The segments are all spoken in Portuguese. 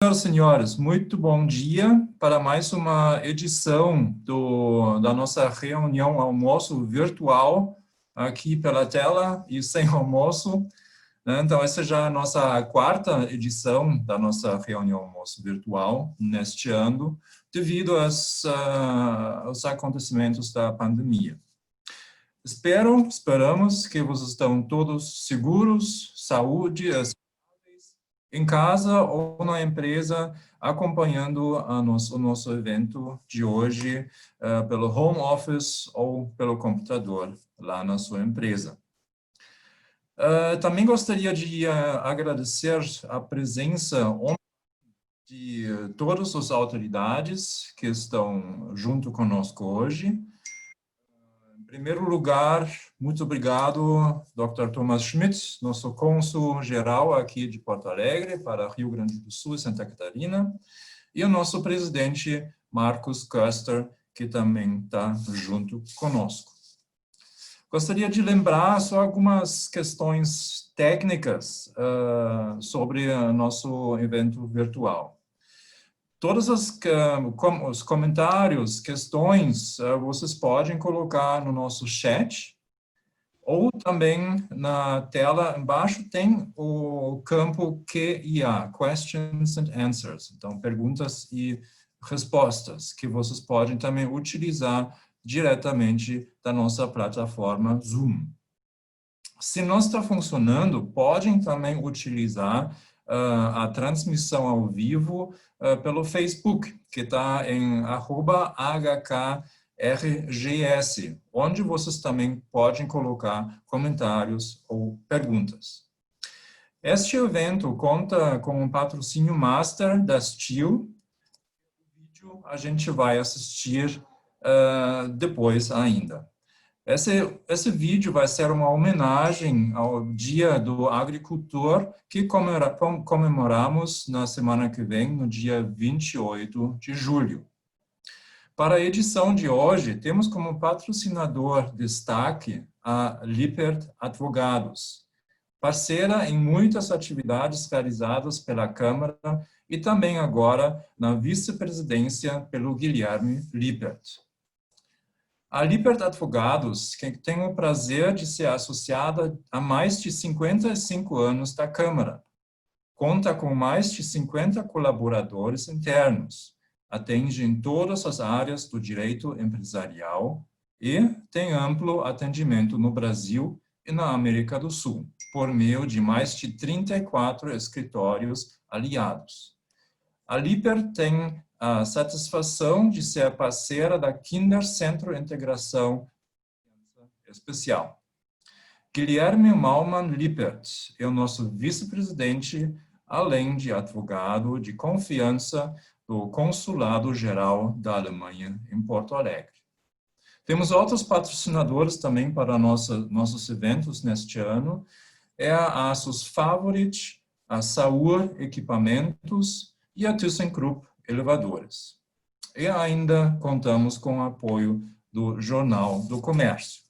Senhoras e senhores, muito bom dia para mais uma edição da nossa reunião almoço virtual, aqui pela tela e sem almoço. Então, essa já é a nossa quarta edição da nossa reunião almoço virtual neste ano, devido aos acontecimentos da pandemia. Esperamos que vocês estão todos seguros, saúde, em casa ou na empresa, acompanhando o nosso evento de hoje pelo home office ou pelo computador lá na sua empresa. Também gostaria de agradecer a presença de todas as autoridades que estão junto conosco hoje. Em primeiro lugar, muito obrigado, Dr. Thomas Schmidt, nosso cônsul-geral aqui de Porto Alegre, para Rio Grande do Sul e Santa Catarina, e o nosso presidente, Marcus Koester, que também está junto conosco. Gostaria de lembrar só algumas questões técnicas sobre o nosso evento virtual. Todos os comentários, questões, vocês podem colocar no nosso chat, ou também na tela embaixo tem o campo QIA, Questions and Answers, então perguntas e respostas, que vocês podem também utilizar diretamente da nossa plataforma Zoom. Se não está funcionando, podem também utilizar a transmissão ao vivo pelo Facebook, que está em @HKRGS, onde vocês também podem colocar comentários ou perguntas. Este evento conta com um patrocínio master da Steel. O vídeo a gente vai assistir depois ainda. Esse vídeo vai ser uma homenagem ao Dia do Agricultor, que comemoramos na semana que vem, no dia 28 de julho. Para a edição de hoje, temos como patrocinador destaque a Lippert Advogados, parceira em muitas atividades realizadas pela Câmara e também agora na vice-presidência pelo Guilherme Lippert. A Lippert Advogados, que tem o prazer de ser associada há mais de 55 anos da Câmara, conta com mais de 50 colaboradores internos, atende em todas as áreas do direito empresarial e tem amplo atendimento no Brasil e na América do Sul, por meio de mais de 34 escritórios aliados. A Lippert tem a satisfação de ser parceira da Kinder Centro Integração Especial. Guilherme Malman Lippert é o nosso vice-presidente, além de advogado de confiança do Consulado Geral da Alemanha em Porto Alegre. Temos outros patrocinadores também para nossos eventos neste ano. É a Asus Favorit, a Saur Equipamentos e a ThyssenKrupp Elevadores. E ainda contamos com o apoio do Jornal do Comércio.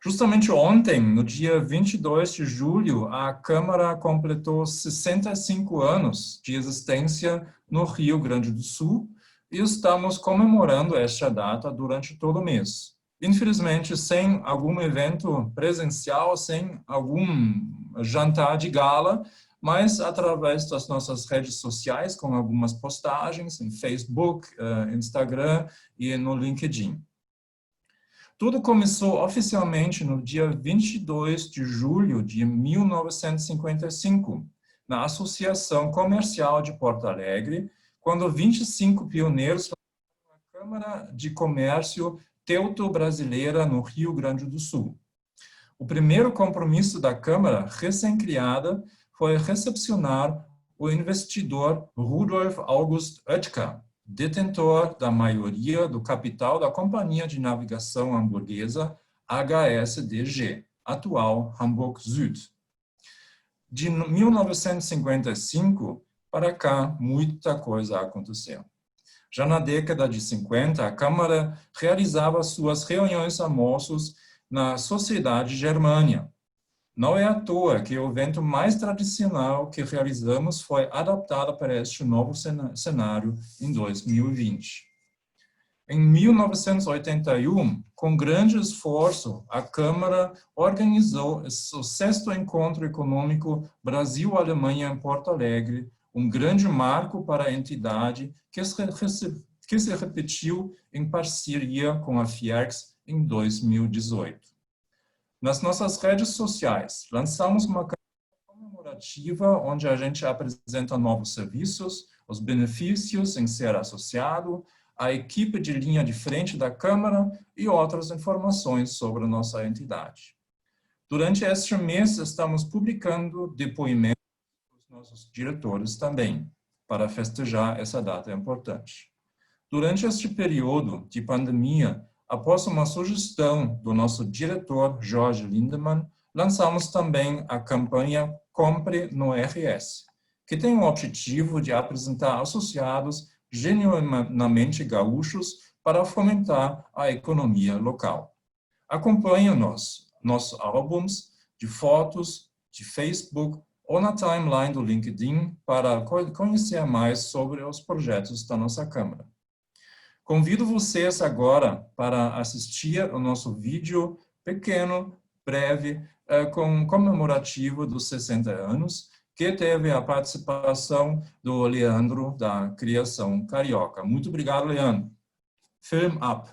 Justamente ontem, no dia 22 de julho, a Câmara completou 65 anos de existência no Rio Grande do Sul e estamos comemorando esta data durante todo o mês. Infelizmente, sem algum evento presencial, sem algum jantar de gala, mas através das nossas redes sociais, com algumas postagens em Facebook, Instagram e no LinkedIn. Tudo começou oficialmente no dia 22 de julho de 1955, na Associação Comercial de Porto Alegre, quando 25 pioneiros fundaram a Câmara de Comércio Teuto-Brasileira no Rio Grande do Sul. O primeiro compromisso da Câmara, recém-criada, foi recepcionar o investidor Rudolf August Oetker, detentor da maioria do capital da Companhia de Navegação Hamburguesa HSDG, atual Hamburg Süd. De 1955 para cá, muita coisa aconteceu. Já na década de 50, a Câmara realizava suas reuniões almoços na Sociedade Germânia. Não é à toa que o evento mais tradicional que realizamos foi adaptado para este novo cenário em 2020. Em 1981, com grande esforço, a Câmara organizou o 6º Encontro Econômico Brasil-Alemanha em Porto Alegre, um grande marco para a entidade que se repetiu em parceria com a Fiergs em 2018. Nas nossas redes sociais, lançamos uma campanha comemorativa onde a gente apresenta novos serviços, os benefícios em ser associado, a equipe de linha de frente da Câmara e outras informações sobre a nossa entidade. Durante este mês, estamos publicando depoimentos dos nossos diretores também, para festejar essa data importante. Durante este período de pandemia, após uma sugestão do nosso diretor, Jorge Lindemann, lançamos também a campanha Compre no RS, que tem o objetivo de apresentar associados genuinamente gaúchos para fomentar a economia local. Acompanhe-nos, nossos álbuns de fotos, de Facebook ou na timeline do LinkedIn para conhecer mais sobre os projetos da nossa Câmara. Convido vocês agora para assistir ao nosso vídeo pequeno, breve, comemorativo dos 60 anos, que teve a participação do Leandro, da Criação Carioca. Muito obrigado, Leandro. Film up.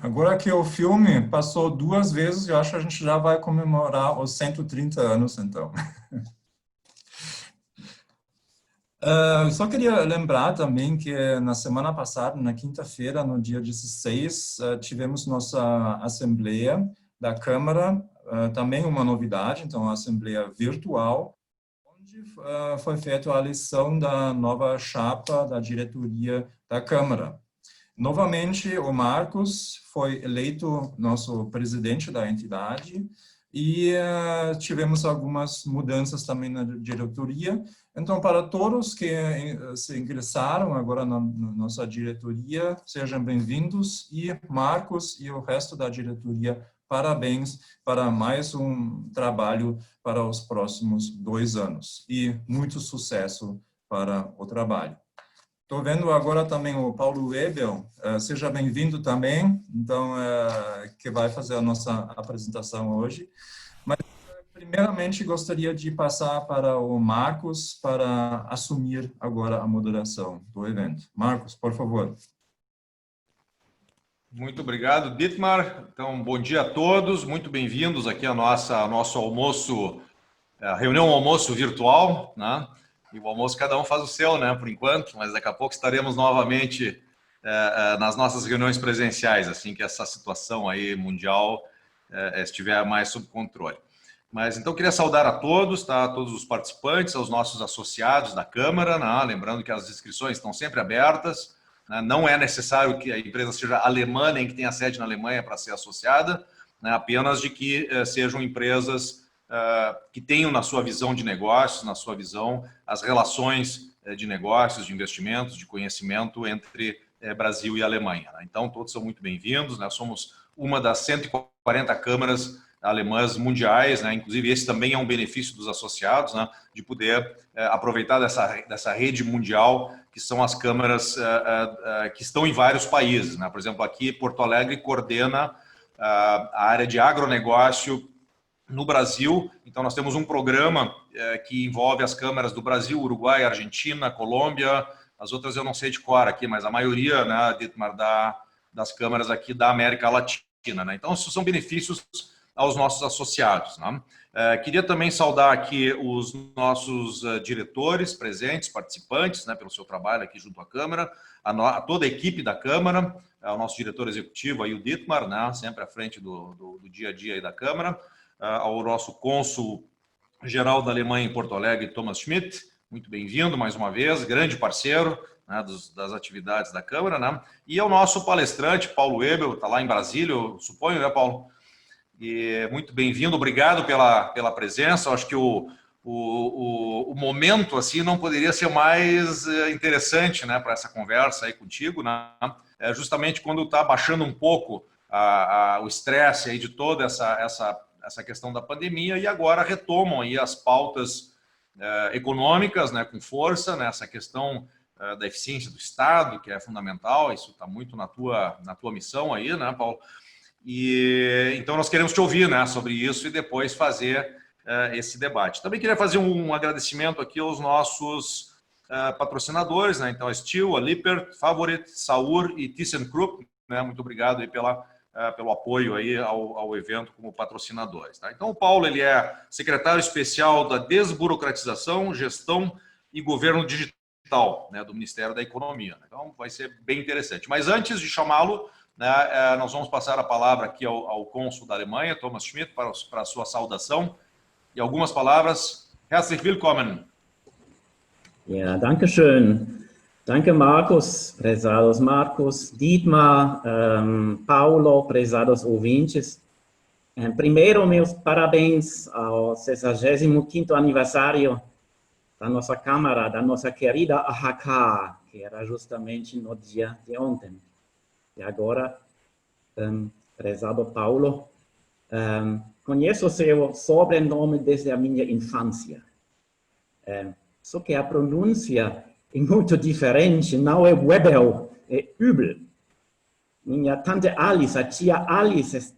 Agora que o filme passou 2 vezes, eu acho que a gente já vai comemorar os 130 anos, então. Só queria lembrar também que na semana passada, na quinta-feira, no dia 16, tivemos nossa Assembleia da Câmara, também uma novidade, então, a Assembleia virtual, onde foi feita a eleição da nova chapa da diretoria da Câmara. Novamente, o Marcos foi eleito nosso presidente da entidade e tivemos algumas mudanças também na diretoria. Então, para todos que se ingressaram agora na nossa diretoria, sejam bem-vindos e Marcos e o resto da diretoria, parabéns para mais um trabalho para os próximos 2 anos e muito sucesso para o trabalho. Estou vendo agora também o Paulo Webel, seja bem-vindo também, então, que vai fazer a nossa apresentação hoje. Mas, primeiramente, gostaria de passar para o Marcos para assumir agora a moderação do evento. Marcos, por favor. Muito obrigado, Dietmar. Então, bom dia a todos, muito bem-vindos aqui ao nosso almoço, reunião almoço virtual, né? E o almoço cada um faz o seu, né, por enquanto, mas daqui a pouco estaremos novamente nas nossas reuniões presenciais, assim que essa situação aí mundial estiver mais sob controle. Mas então queria saudar a todos, tá? A todos os participantes, aos nossos associados da Câmara, né? Lembrando que as inscrições estão sempre abertas, né? Não é necessário que a empresa seja alemã nem que tenha sede na Alemanha para ser associada, né? Apenas de que sejam empresas que tenham na sua visão de negócios, na sua visão, as relações de negócios, de investimentos, de conhecimento entre Brasil e Alemanha, né? Então todos são muito bem-vindos, né? Somos uma das 140 câmaras alemãs mundiais, né? Inclusive esse também é um benefício dos associados, né? De poder aproveitar dessa rede mundial, que são as câmaras que estão em vários países, né? Por exemplo, aqui Porto Alegre coordena a área de agronegócio no Brasil. Então nós temos um programa que envolve as câmaras do Brasil, Uruguai, Argentina, Colômbia, as outras eu não sei de cor aqui, mas a maioria, né, Dietmar, das câmaras aqui da América Latina, né? Então, isso são benefícios aos nossos associados, né? Queria também saudar aqui os nossos diretores presentes, participantes, né, pelo seu trabalho aqui junto à Câmara, a toda a equipe da Câmara, o nosso diretor executivo, aí o Dietmar, né, sempre à frente do dia a dia aí da Câmara, ao nosso cônsul-geral da Alemanha em Porto Alegre, Thomas Schmidt, muito bem-vindo mais uma vez, grande parceiro, né, das atividades da Câmara, né? E ao nosso palestrante, Paulo Ebel, está lá em Brasília, eu suponho, né, Paulo? E muito bem-vindo, obrigado pela presença. Eu acho que o momento assim não poderia ser mais interessante, né, para essa conversa aí contigo, né? Justamente quando está baixando um pouco o estresse aí de toda essa questão da pandemia, e agora retomam aí as pautas econômicas, né, com força, né, essa questão da eficiência do Estado, que é fundamental. Isso está muito na tua missão aí, né, Paulo? E então nós queremos te ouvir, né, sobre isso e depois fazer esse debate. Também queria fazer um agradecimento aqui aos nossos patrocinadores, né? Então a Steel, a Lippert, Favorit, Saur e ThyssenKrupp, né? Muito obrigado aí pelo apoio aí ao evento como patrocinadores, tá? Então o Paulo, ele é secretário especial da Desburocratização, Gestão e Governo Digital, né, do Ministério da Economia. Então vai ser bem interessante. Mas antes de chamá-lo, né, nós vamos passar a palavra aqui ao cônsul da Alemanha, Thomas Schmidt, para a sua saudação e algumas palavras. Herzlich willkommen. Ja, danke schön. Danke, Marcos, prezados Marcos, Dietmar, Paulo, prezados ouvintes. Primeiro, meus parabéns ao 65º aniversário da nossa Câmara, da nossa querida AHK, que era justamente no dia de ontem. E agora, prezado Paulo, conheço seu sobrenome desde a minha infância. Só que a pronúncia é muito diferente, não é Webel, é Übel. Minha tante Alice, a tia Alice,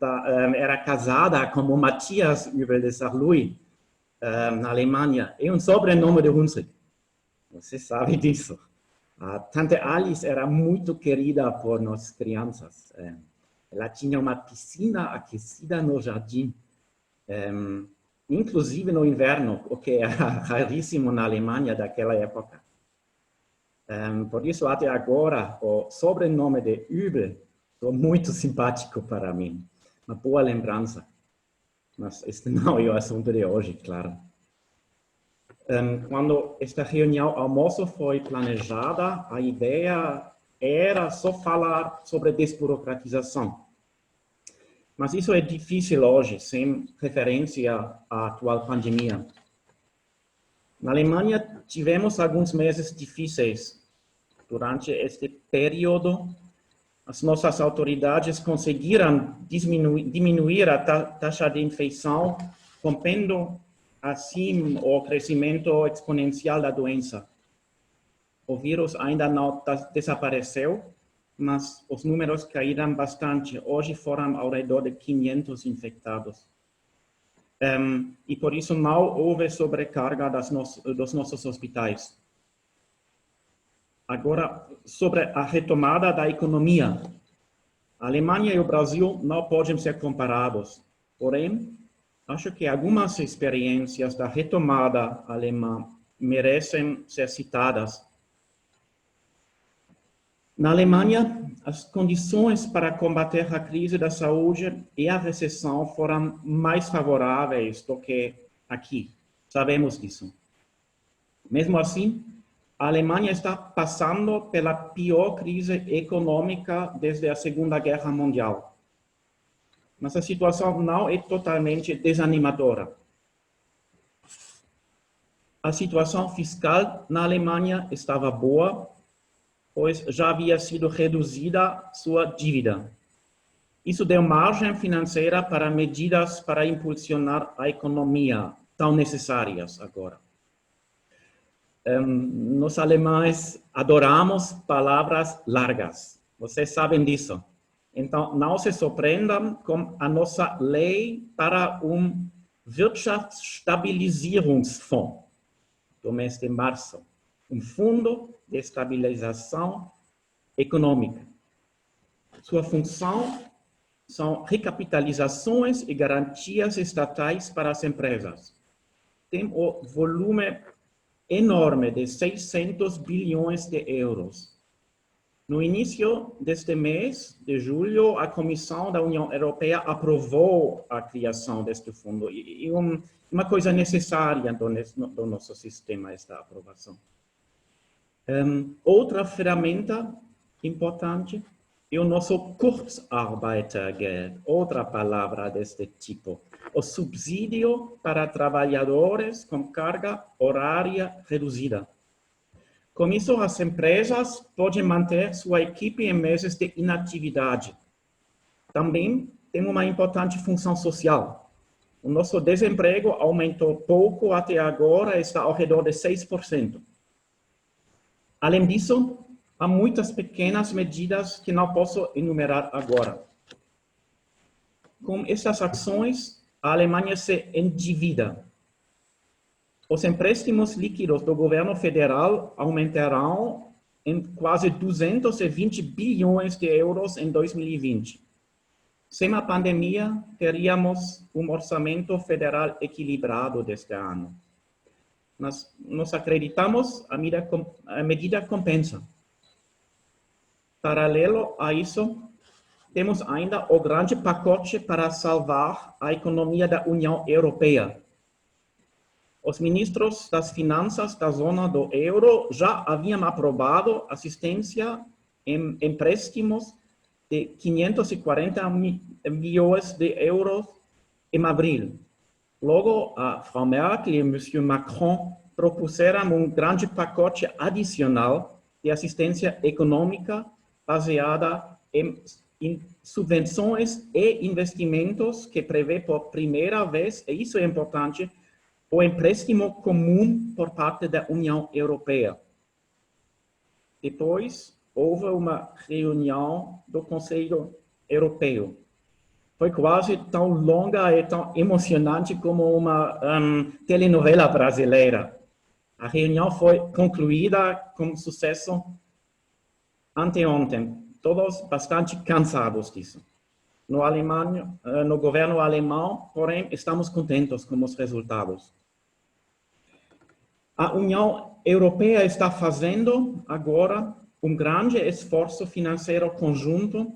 era casada com o Matthias Übel de Saarlouis, na Alemanha. É um sobrenome de Hunsrück. Você sabe disso. A tante Alice era muito querida por nós crianças. Ela tinha uma piscina aquecida no jardim, inclusive no inverno, o que era raríssimo na Alemanha daquela época. Por isso, até agora, o sobrenome de Übel é muito simpático para mim. Uma boa lembrança. Mas este não é o assunto de hoje, claro. Quando esta reunião almoço foi planejada, a ideia era só falar sobre desburocratização. Mas isso é difícil hoje, sem referência à atual pandemia. Na Alemanha, tivemos alguns meses difíceis. Durante este período, as nossas autoridades conseguiram diminuir a taxa de infecção, contendo assim o crescimento exponencial da doença. O vírus ainda não desapareceu, mas os números caíram bastante. Hoje foram ao redor de 500 infectados. E por isso não houve sobrecarga dos nossos hospitais. Agora, sobre a retomada da economia. A Alemanha e o Brasil não podem ser comparados. Porém, acho que algumas experiências da retomada alemã merecem ser citadas. Na Alemanha, as condições para combater a crise da saúde e a recessão foram mais favoráveis do que aqui. Sabemos disso. Mesmo assim, a Alemanha está passando pela pior crise econômica desde a Segunda Guerra Mundial. Mas a situação não é totalmente desanimadora. A situação fiscal na Alemanha estava boa, pois já havia sido reduzida sua dívida. Isso deu margem financeira para medidas para impulsionar a economia, tão necessárias agora. Nós alemães adoramos palavras largas. Vocês sabem disso. Então, não se surpreendam com a nossa lei para Wirtschaftsstabilisierungsfonds do mês de março. Fundo de estabilização econômica. Sua função são recapitalizações e garantias estatais para as empresas. Tem o volume enorme de 600 bilhões de euros. No início deste mês de julho, a Comissão da União Europeia aprovou a criação deste fundo. E uma coisa necessária do nosso sistema, esta aprovação. Outra ferramenta importante é o nosso Kurzarbeitergeld, outra palavra deste tipo. O subsídio para trabalhadores com carga horária reduzida. Com isso, as empresas podem manter sua equipe em meses de inatividade. Também tem uma importante função social. O nosso desemprego aumentou pouco até agora, está ao redor de 6%. Além disso, há muitas pequenas medidas que não posso enumerar agora. Com estas ações, a Alemanha se endivida. Os empréstimos líquidos do governo federal aumentarão em quase 220 bilhões de euros em 2020. Sem a pandemia, teríamos um orçamento federal equilibrado deste ano. Mas nós acreditamos a medida compensa. Paralelo a isso, temos ainda o grande pacote para salvar a economia da União Europeia. Os ministros das finanças da zona do euro já haviam aprovado assistência em empréstimos de 540 milhões de euros em abril. Logo, a Frau Merkel e o Monsieur Macron propuseram grande pacote adicional de assistência econômica baseada em subvenções e investimentos que prevê por primeira vez, e isso é importante, o empréstimo comum por parte da União Europeia. Depois, houve uma reunião do Conselho Europeu. Foi quase tão longa e tão emocionante como uma telenovela brasileira. A reunião foi concluída com sucesso anteontem. Todos bastante cansados disso. No governo alemão, porém, estamos contentes com os resultados. A União Europeia está fazendo agora um grande esforço financeiro conjunto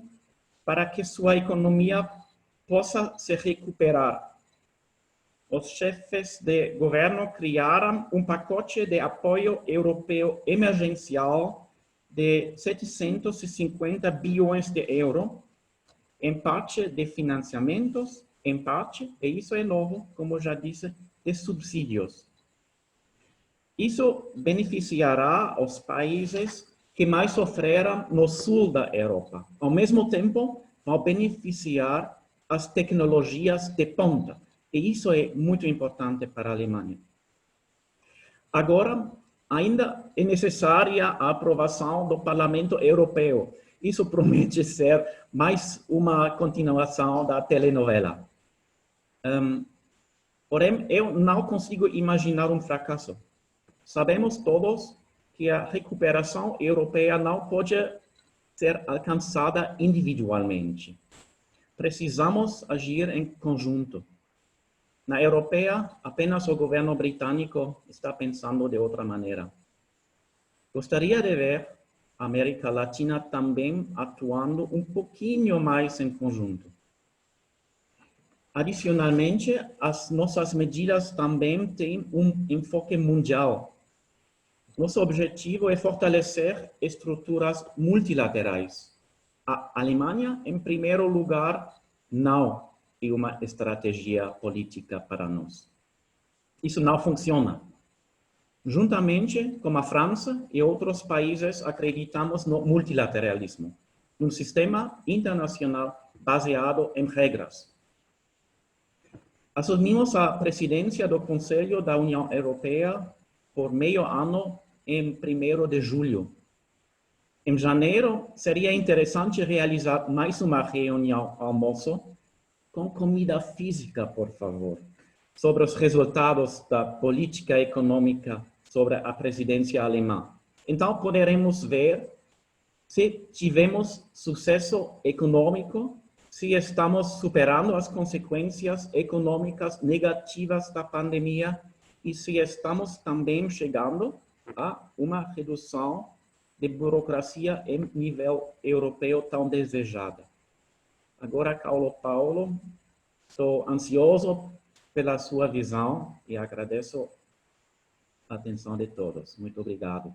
para que sua economia possa se recuperar. Os chefes de governo criaram um pacote de apoio europeu emergencial de 750 bilhões de euros, em parte de financiamentos, em parte, e isso é novo, como já disse, de subsídios. Isso beneficiará os países que mais sofreram no sul da Europa. Ao mesmo tempo, vai beneficiar as tecnologias de ponta. E isso é muito importante para a Alemanha. Agora, ainda é necessária a aprovação do Parlamento Europeu. Isso promete ser mais uma continuação da telenovela. Porém, eu não consigo imaginar um fracasso. Sabemos todos que a recuperação europeia não pode ser alcançada individualmente. Precisamos agir em conjunto. Na europeia, apenas o governo britânico está pensando de outra maneira. Gostaria de ver América Latina também atuando um pouquinho mais em conjunto. Adicionalmente, as nossas medidas também têm um enfoque mundial. Nosso objetivo é fortalecer estruturas multilaterais. A Alemanha, em primeiro lugar, não é uma estratégia política para nós. Isso não funciona. Juntamente com a França e outros países, acreditamos no multilateralismo, um sistema internacional baseado em regras. Assumimos a presidência do Conselho da União Europeia por meio ano em 1º de julho. Em janeiro, seria interessante realizar mais uma reunião almoço com comida física, por favor, sobre os resultados da política econômica sobre a presidência alemã. Então, poderemos ver se tivemos sucesso econômico, se estamos superando as consequências econômicas negativas da pandemia e se estamos também chegando a uma redução de burocracia em nível europeu tão desejada. Agora, Paulo, estou ansioso pela sua visão e agradeço a atenção de todos. Muito obrigado.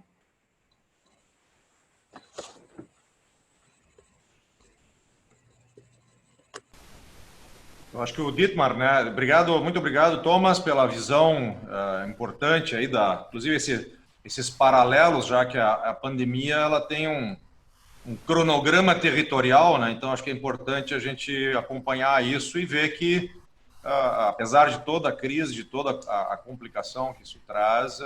Eu acho que o Dietmar, né? Muito obrigado, Thomas, pela visão importante aí inclusive esses paralelos, já que a pandemia ela tem um cronograma territorial, né? Então acho que é importante a gente acompanhar isso e ver que apesar de toda a crise, de toda a complicação que isso traz,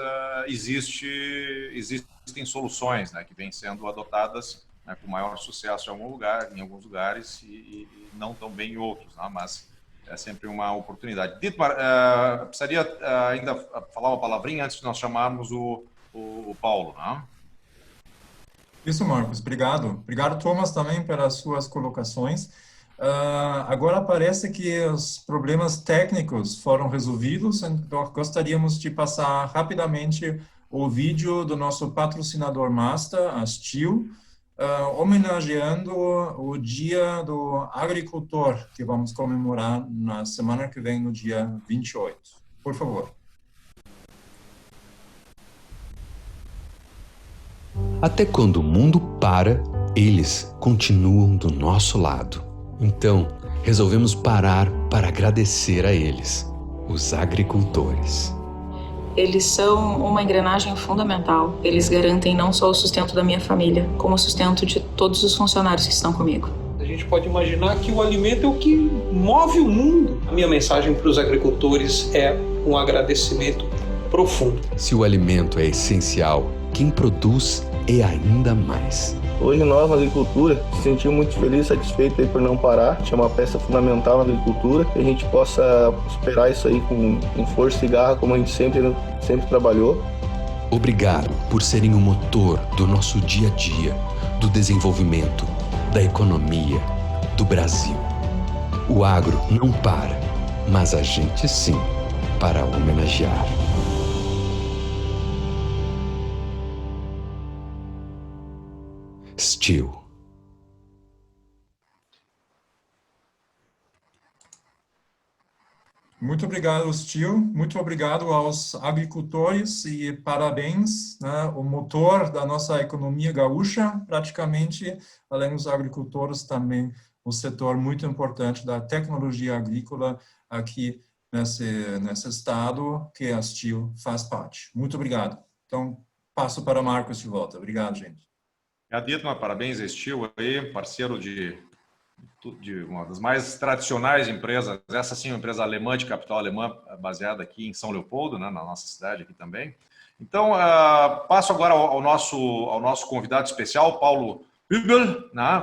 existem soluções, né, que vêm sendo adotadas, né, com maior sucesso em alguns lugares e não tão bem em outros, né, mas é sempre uma oportunidade. Dietmar, precisaria ainda falar uma palavrinha antes de nós chamarmos o Paulo, né? Isso, Marcos. Obrigado. Obrigado, Thomas, também pelas suas colocações. Agora parece que os problemas técnicos foram resolvidos, então gostaríamos de passar rapidamente o vídeo do nosso patrocinador master, a Stihl, homenageando o Dia do Agricultor, que vamos comemorar na semana que vem, no dia 28. Por favor. Até quando o mundo para, eles continuam do nosso lado. Então, resolvemos parar para agradecer a eles, os agricultores. Eles são uma engrenagem fundamental. Eles garantem não só o sustento da minha família, como o sustento de todos os funcionários que estão comigo. A gente pode imaginar que o alimento é o que move o mundo. A minha mensagem para os agricultores é um agradecimento profundo. Se o alimento é essencial, quem produz é ainda mais. Hoje nós, na agricultura, se sentimos muito felizes e satisfeitos por não parar, que é uma peça fundamental na agricultura, que a gente possa superar isso aí com força e garra, como a gente sempre trabalhou. Obrigado por serem o motor do nosso dia a dia, do desenvolvimento, da economia, do Brasil. O agro não para, mas a gente sim, para homenagear. Stihl. Muito obrigado, Stihl. Muito obrigado aos agricultores e parabéns, né, o motor da nossa economia gaúcha, praticamente, além dos agricultores, também um setor muito importante da tecnologia agrícola aqui nesse estado que a Stihl faz parte. Muito obrigado. Então, passo para Marcos de volta. Obrigado, gente. Dietmar, parabéns a Stihl aí, parceiro de uma das mais tradicionais empresas, essa sim, uma empresa alemã, de capital alemã, baseada aqui em São Leopoldo, né, na nossa cidade aqui também. Então, passo agora ao nosso convidado especial, Paulo Hübel, né,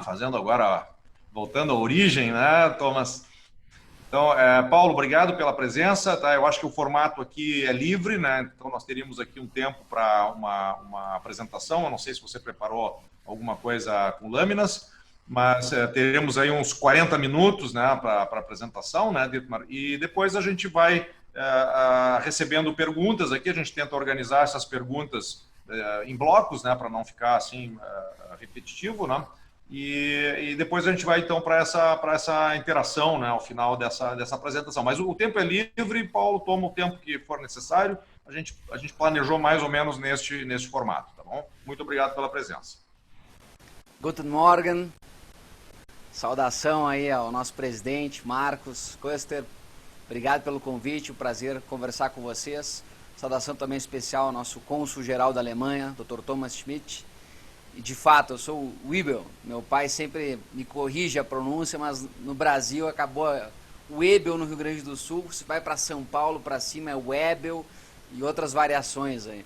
voltando à origem, né, Thomas? Então, Paulo, obrigado pela presença, tá? Eu acho que o formato aqui é livre, né? Então nós teríamos aqui um tempo para uma apresentação. Eu não sei se você preparou alguma coisa com lâminas, mas teremos aí uns 40 minutos, né, para a apresentação, né, Dietmar? E depois a gente vai recebendo perguntas aqui. A gente tenta organizar essas perguntas em blocos, né, para não ficar assim repetitivo, né? E depois a gente vai então para essa interação, né, ao final dessa apresentação. Mas o tempo é livre, Paulo toma o tempo que for necessário. A gente planejou mais ou menos neste formato, tá bom? Muito obrigado pela presença. Guten Morgen. Saudação aí ao nosso presidente, Marcos Köster. Obrigado pelo convite, um prazer conversar com vocês. Saudação também especial ao nosso cônsul-geral da Alemanha, Dr. Thomas Schmidt. E de fato, eu sou o Webel. Meu pai sempre me corrige a pronúncia, mas no Brasil acabou o Webel no Rio Grande do Sul. Se vai para São Paulo, para cima é Webel e outras variações aí.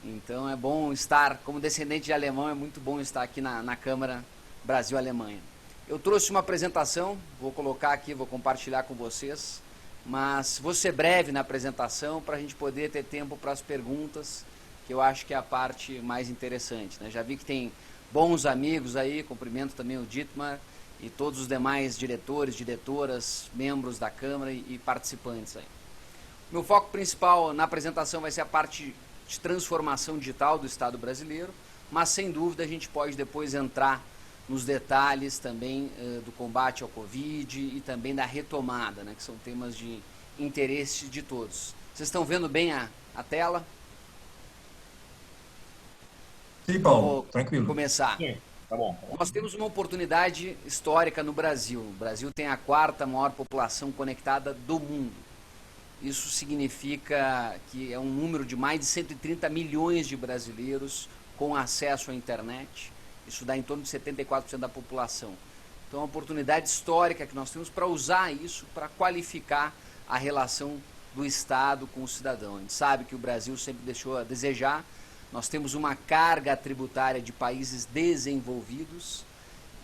Então é bom estar, como descendente de alemão, é muito bom estar aqui na Câmara Brasil-Alemanha. Eu trouxe uma apresentação, vou colocar aqui, vou compartilhar com vocês, mas vou ser breve na apresentação para a gente poder ter tempo para as perguntas, que eu acho que é a parte mais interessante, né? Já vi que tem bons amigos aí, cumprimento também o Dietmar e todos os demais diretores, diretoras, membros da Câmara e participantes aí. Meu foco principal na apresentação vai ser a parte de transformação digital do Estado brasileiro, mas sem dúvida a gente pode depois entrar nos detalhes também do combate ao Covid e também da retomada, né, que são temas de interesse de todos. Vocês estão vendo bem a tela? Sim, Paulo, vou tranquilo. Começar. Sim, tá bom. Nós temos uma oportunidade histórica no Brasil. O Brasil tem a 4ª maior população conectada do mundo. Isso significa que é um número de mais de 130 milhões de brasileiros com acesso à internet. Isso dá em torno de 74% da população. Então é uma oportunidade histórica que nós temos para usar isso, para qualificar a relação do Estado com o cidadão. A gente sabe que o Brasil sempre deixou a desejar. Nós temos uma carga tributária de países desenvolvidos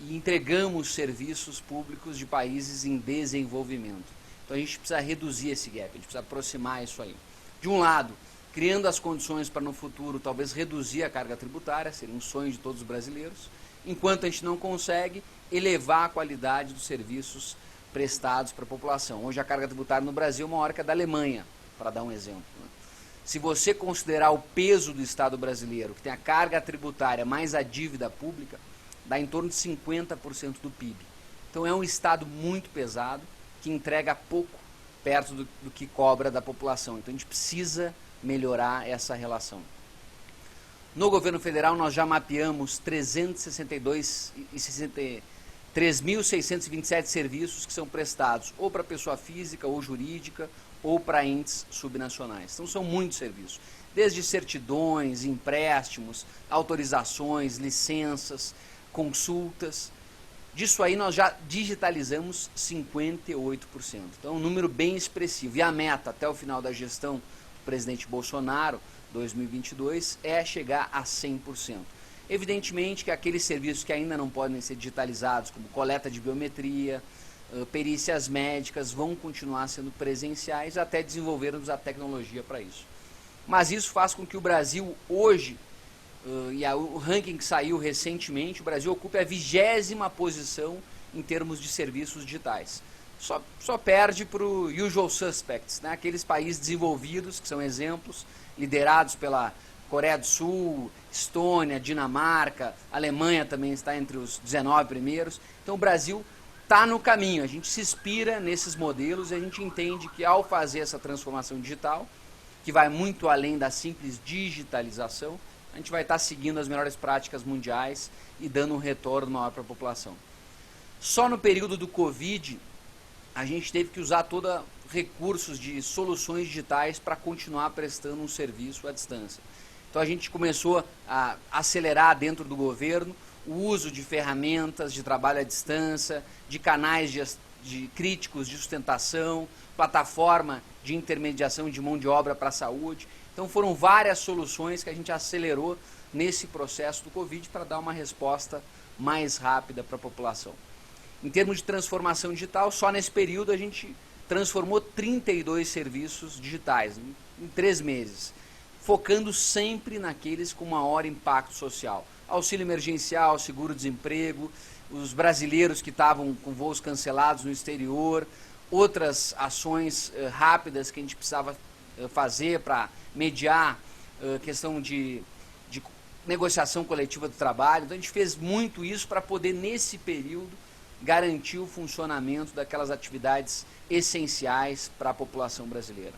e entregamos serviços públicos de países em desenvolvimento. Então a gente precisa reduzir esse gap, a gente precisa aproximar isso aí. De um lado, criando as condições para no futuro talvez reduzir a carga tributária, seria um sonho de todos os brasileiros, enquanto a gente não consegue elevar a qualidade dos serviços prestados para a população. Hoje a carga tributária no Brasil é maior que a da Alemanha, para dar um exemplo, né? Se você considerar o peso do Estado brasileiro, que tem a carga tributária mais a dívida pública, dá em torno de 50% do PIB. Então é um Estado muito pesado, que entrega pouco perto do que cobra da população. Então a gente precisa melhorar essa relação. No governo federal nós já mapeamos 3.627 serviços que são prestados ou para pessoa física ou jurídica ou para entes subnacionais. Então são muitos serviços, desde certidões, empréstimos, autorizações, licenças, consultas. Disso aí nós já digitalizamos 58%. Então é um número bem expressivo. E a meta até o final da gestão do presidente Bolsonaro, 2022, é chegar a 100%. Evidentemente que aqueles serviços que ainda não podem ser digitalizados, como coleta de biometria, perícias médicas, vão continuar sendo presenciais até desenvolvermos a tecnologia para isso. Mas isso faz com que o Brasil hoje, e o ranking que saiu recentemente, o Brasil ocupa a 20ª posição em termos de serviços digitais. Só perde para o usual suspects, né? Aqueles países desenvolvidos, que são exemplos, liderados pela Coreia do Sul, Estônia, Dinamarca, Alemanha também está entre os 19 primeiros. Então o Brasil está no caminho, a gente se inspira nesses modelos e a gente entende que ao fazer essa transformação digital, que vai muito além da simples digitalização, a gente vai estar seguindo as melhores práticas mundiais e dando um retorno maior para a população. Só no período do Covid, a gente teve que usar todos recursos de soluções digitais para continuar prestando um serviço à distância. Então a gente começou a acelerar dentro do governo o uso de ferramentas de trabalho à distância, de canais de críticos de sustentação, plataforma de intermediação de mão de obra para a saúde. Então foram várias soluções que a gente acelerou nesse processo do Covid para dar uma resposta mais rápida para a população. Em termos de transformação digital, só nesse período a gente transformou 32 serviços digitais em 3 meses, focando sempre naqueles com maior impacto social. Auxílio emergencial, seguro-desemprego, os brasileiros que estavam com voos cancelados no exterior, outras ações rápidas que a gente precisava fazer para mediar questão de negociação coletiva do trabalho. Então a gente fez muito isso para poder, nesse período, garantir o funcionamento daquelas atividades essenciais para a população brasileira.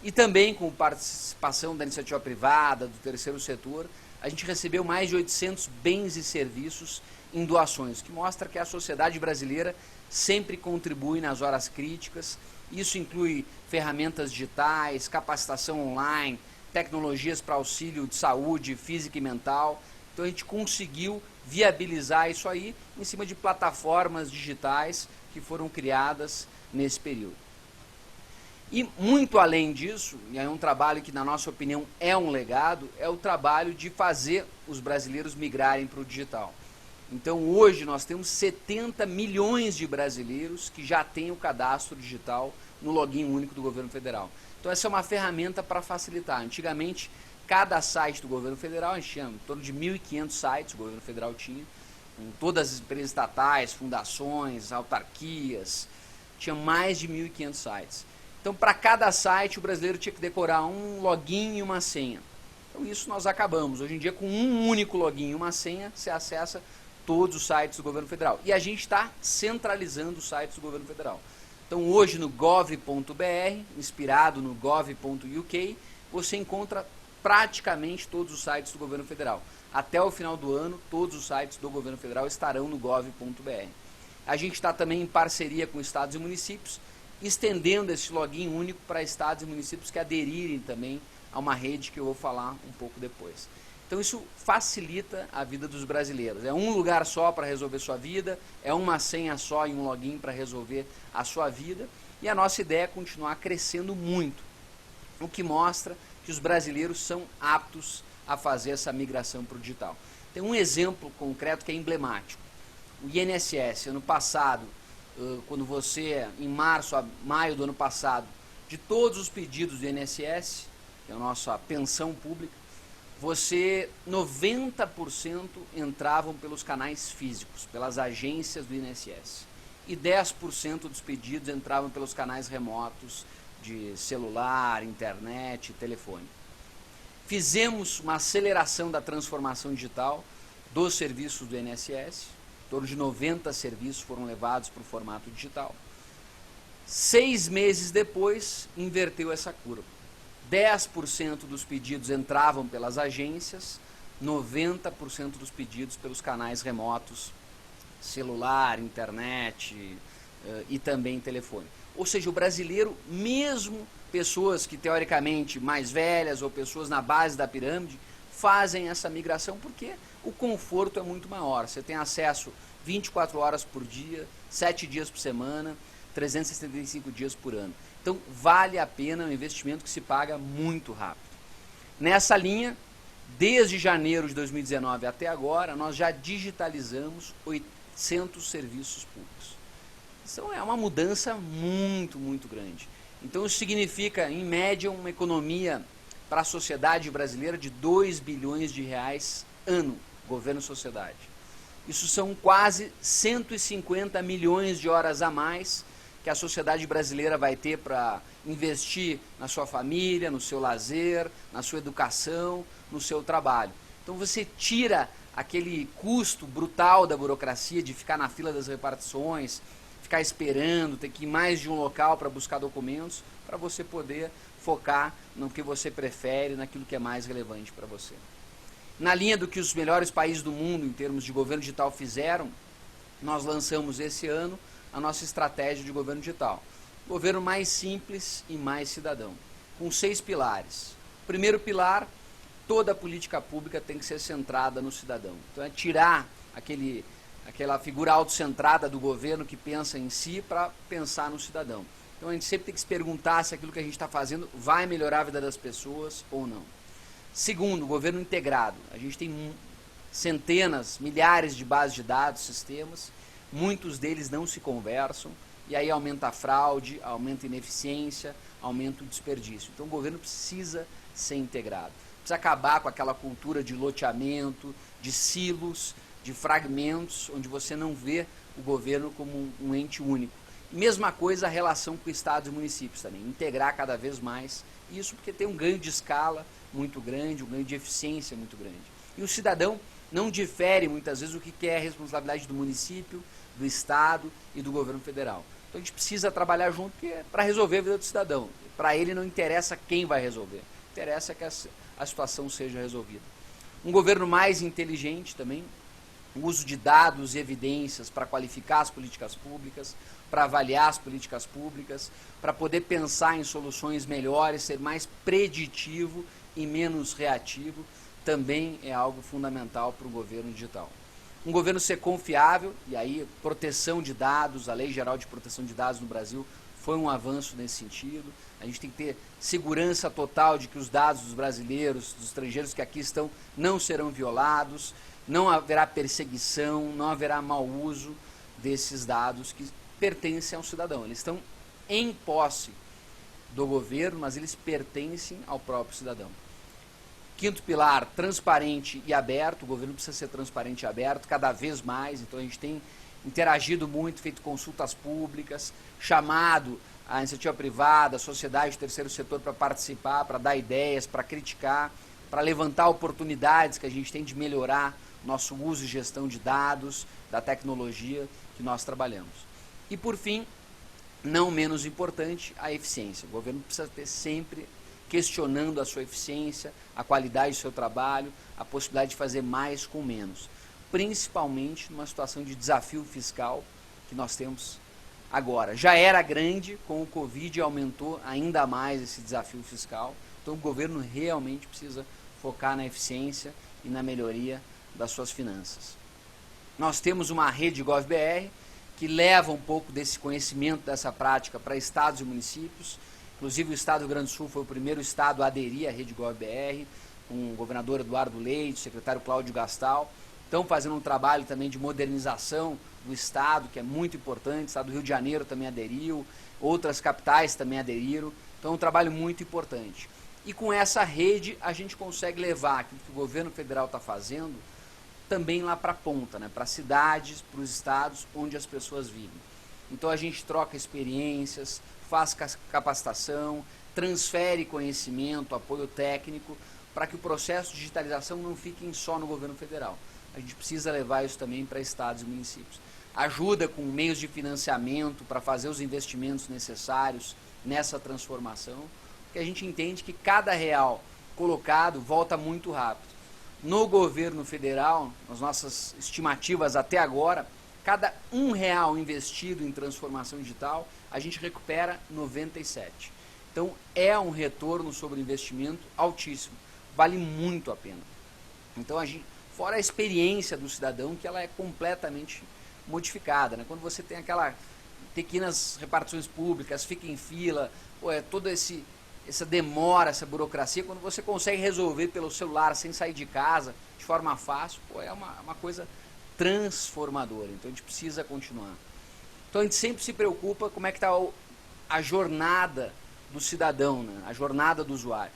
E também com participação da iniciativa privada, do terceiro setor, a gente recebeu mais de 800 bens e serviços em doações, o que mostra que a sociedade brasileira sempre contribui nas horas críticas. Isso inclui ferramentas digitais, capacitação online, tecnologias para auxílio de saúde física e mental. Então a gente conseguiu viabilizar isso aí em cima de plataformas digitais que foram criadas nesse período. E muito além disso, e é um trabalho que na nossa opinião é um legado, é o trabalho de fazer os brasileiros migrarem para o digital. Então hoje nós temos 70 milhões de brasileiros que já têm o cadastro digital no login único do governo federal. Então essa é uma ferramenta para facilitar. Antigamente, cada site do governo federal, a gente tinha em torno de 1.500 sites, o governo federal tinha, com todas as empresas estatais, fundações, autarquias, tinha mais de 1.500 sites. Então, para cada site, o brasileiro tinha que decorar um login e uma senha. Então, isso nós acabamos. Hoje em dia, com um único login e uma senha, você acessa todos os sites do governo federal. E a gente está centralizando os sites do governo federal. Então, hoje, no gov.br, inspirado no gov.uk, você encontra praticamente todos os sites do governo federal. Até o final do ano, todos os sites do governo federal estarão no gov.br. A gente está também em parceria com estados e municípios, estendendo esse login único para estados e municípios que aderirem também a uma rede que eu vou falar um pouco depois. Então isso facilita a vida dos brasileiros. É um lugar só para resolver sua vida, é uma senha só e um login para resolver a sua vida, e a nossa ideia é continuar crescendo muito, o que mostra que os brasileiros são aptos a fazer essa migração para o digital. Tem um exemplo concreto que é emblemático. O INSS, ano passado, quando você, em março a maio do ano passado, de todos os pedidos do INSS, que é a nossa pensão pública, 90% entravam pelos canais físicos, pelas agências do INSS. E 10% dos pedidos entravam pelos canais remotos de celular, internet, telefone. Fizemos uma aceleração da transformação digital dos serviços do INSS. Em torno de 90 serviços foram levados para o formato digital. 6 meses depois, inverteu essa curva. 10% dos pedidos entravam pelas agências, 90% dos pedidos pelos canais remotos, celular, internet e também telefone. Ou seja, o brasileiro, mesmo pessoas que teoricamente mais velhas ou pessoas na base da pirâmide, fazem essa migração porque o conforto é muito maior. Você tem acesso 24 horas por dia, 7 dias por semana, 365 dias por ano. Então, vale a pena, é um investimento que se paga muito rápido. Nessa linha, desde janeiro de 2019 até agora, nós já digitalizamos 800 serviços públicos. Isso é uma mudança muito, muito grande. Então, isso significa, em média, uma economia para a sociedade brasileira de 2 bilhões de reais ano, governo-sociedade. Isso são quase 150 milhões de horas a mais que a sociedade brasileira vai ter para investir na sua família, no seu lazer, na sua educação, no seu trabalho. Então você tira aquele custo brutal da burocracia de ficar na fila das repartições, ficar esperando, ter que ir mais de um local para buscar documentos, para você poder focar no que você prefere, naquilo que é mais relevante para você. Na linha do que os melhores países do mundo, em termos de governo digital, fizeram, nós lançamos esse ano a nossa estratégia de governo digital. Governo mais simples e mais cidadão, com 6 pilares. Primeiro pilar, toda a política pública tem que ser centrada no cidadão. Então é tirar aquela figura autocentrada do governo que pensa em si para pensar no cidadão. Então a gente sempre tem que se perguntar se aquilo que a gente está fazendo vai melhorar a vida das pessoas ou não. Segundo, governo integrado. A gente tem centenas, milhares de bases de dados, sistemas, muitos deles não se conversam, e aí aumenta a fraude, aumenta a ineficiência, aumenta o desperdício. Então o governo precisa ser integrado. Precisa acabar com aquela cultura de loteamento, de silos, de fragmentos, onde você não vê o governo como um ente único. Mesma coisa a relação com estados e municípios também, integrar cada vez mais, isso porque tem um ganho de escala muito grande, um ganho de eficiência muito grande. E o cidadão não difere muitas vezes o que é a responsabilidade do município, do Estado e do governo federal. Então a gente precisa trabalhar junto para resolver a vida do cidadão. Para ele não interessa quem vai resolver, interessa que a situação seja resolvida. Um governo mais inteligente também, o uso de dados e evidências para qualificar as políticas públicas, para avaliar as políticas públicas, para poder pensar em soluções melhores, ser mais preditivo e menos reativo, também é algo fundamental para o governo digital. Um governo ser confiável, e aí proteção de dados, a Lei Geral de Proteção de Dados no Brasil foi um avanço nesse sentido. A gente tem que ter segurança total de que os dados dos brasileiros, dos estrangeiros que aqui estão, não serão violados, não haverá perseguição, não haverá mau uso desses dados que pertencem ao cidadão. Eles estão em posse do governo, mas eles pertencem ao próprio cidadão. Quinto pilar, transparente e aberto. O governo precisa ser transparente e aberto cada vez mais, então a gente tem interagido muito, feito consultas públicas, chamado a iniciativa privada, a sociedade, o terceiro setor para participar, para dar ideias, para criticar, para levantar oportunidades que a gente tem de melhorar nosso uso e gestão de dados, da tecnologia que nós trabalhamos. E por fim, não menos importante, a eficiência. O governo precisa ter sempre questionando a sua eficiência, a qualidade do seu trabalho, a possibilidade de fazer mais com menos. Principalmente numa situação de desafio fiscal que nós temos agora. Já era grande, com o Covid aumentou ainda mais esse desafio fiscal, então o governo realmente precisa focar na eficiência e na melhoria das suas finanças. Nós temos uma rede GovBR que leva um pouco desse conhecimento, dessa prática para estados e municípios. Inclusive o estado do Rio Grande do Sul foi o primeiro estado a aderir à rede GovBR, com o governador Eduardo Leite, o secretário Cláudio Gastal. Estão fazendo um trabalho também de modernização do estado, que é muito importante. O estado do Rio de Janeiro também aderiu, outras capitais também aderiram. Então é um trabalho muito importante. E com essa rede a gente consegue levar aquilo que o governo federal está fazendo também lá para a ponta, né? Para as cidades, para os estados onde as pessoas vivem. Então a gente troca experiências, faz capacitação, transfere conhecimento, apoio técnico, para que o processo de digitalização não fique só no governo federal. A gente precisa levar isso também para estados e municípios. Ajuda com meios de financiamento para fazer os investimentos necessários nessa transformação, porque a gente entende que cada real colocado volta muito rápido. No governo federal, nas nossas estimativas até agora, cada R$1 investido em transformação digital, a gente recupera 97. Então é um retorno sobre investimento altíssimo, vale muito a pena. Então a gente, fora a experiência do cidadão, que ela é completamente modificada, né? Quando você tem aquelas pequenas repartições públicas, fica em fila, toda essa demora, essa burocracia, quando você consegue resolver pelo celular sem sair de casa, de forma fácil, é uma coisa transformadora. Então a gente precisa continuar. Então a gente sempre se preocupa como é que está a jornada do cidadão, né? A jornada do usuário.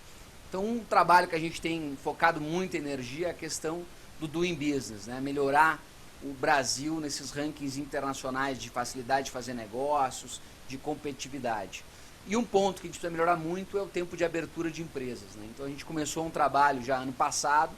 Então um trabalho que a gente tem focado muita energia é a questão do doing business, né? Melhorar o Brasil nesses rankings internacionais de facilidade de fazer negócios, de competitividade. E um ponto que a gente precisa melhorar muito é o tempo de abertura de empresas, né? Então a gente começou um trabalho já ano passado,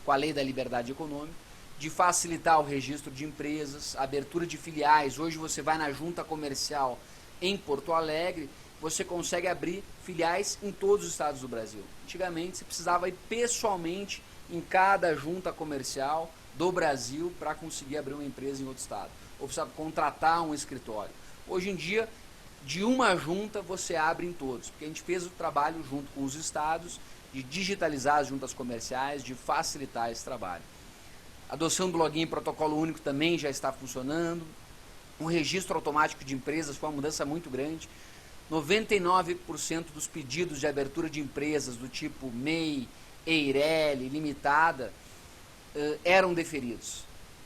com a Lei da Liberdade Econômica, de facilitar o registro de empresas, a abertura de filiais. Hoje você vai na junta comercial em Porto Alegre, você consegue abrir filiais em todos os estados do Brasil. Antigamente você precisava ir pessoalmente em cada junta comercial do Brasil para conseguir abrir uma empresa em outro estado, ou precisava contratar um escritório. Hoje em dia, de uma junta você abre em todos, porque a gente fez o trabalho junto com os estados de digitalizar as juntas comerciais, de facilitar esse trabalho. A adoção do login e protocolo único também já está funcionando. O registro automático de empresas foi uma mudança muito grande. 99% dos pedidos de abertura de empresas do tipo MEI, EIRELI, limitada, eram deferidos.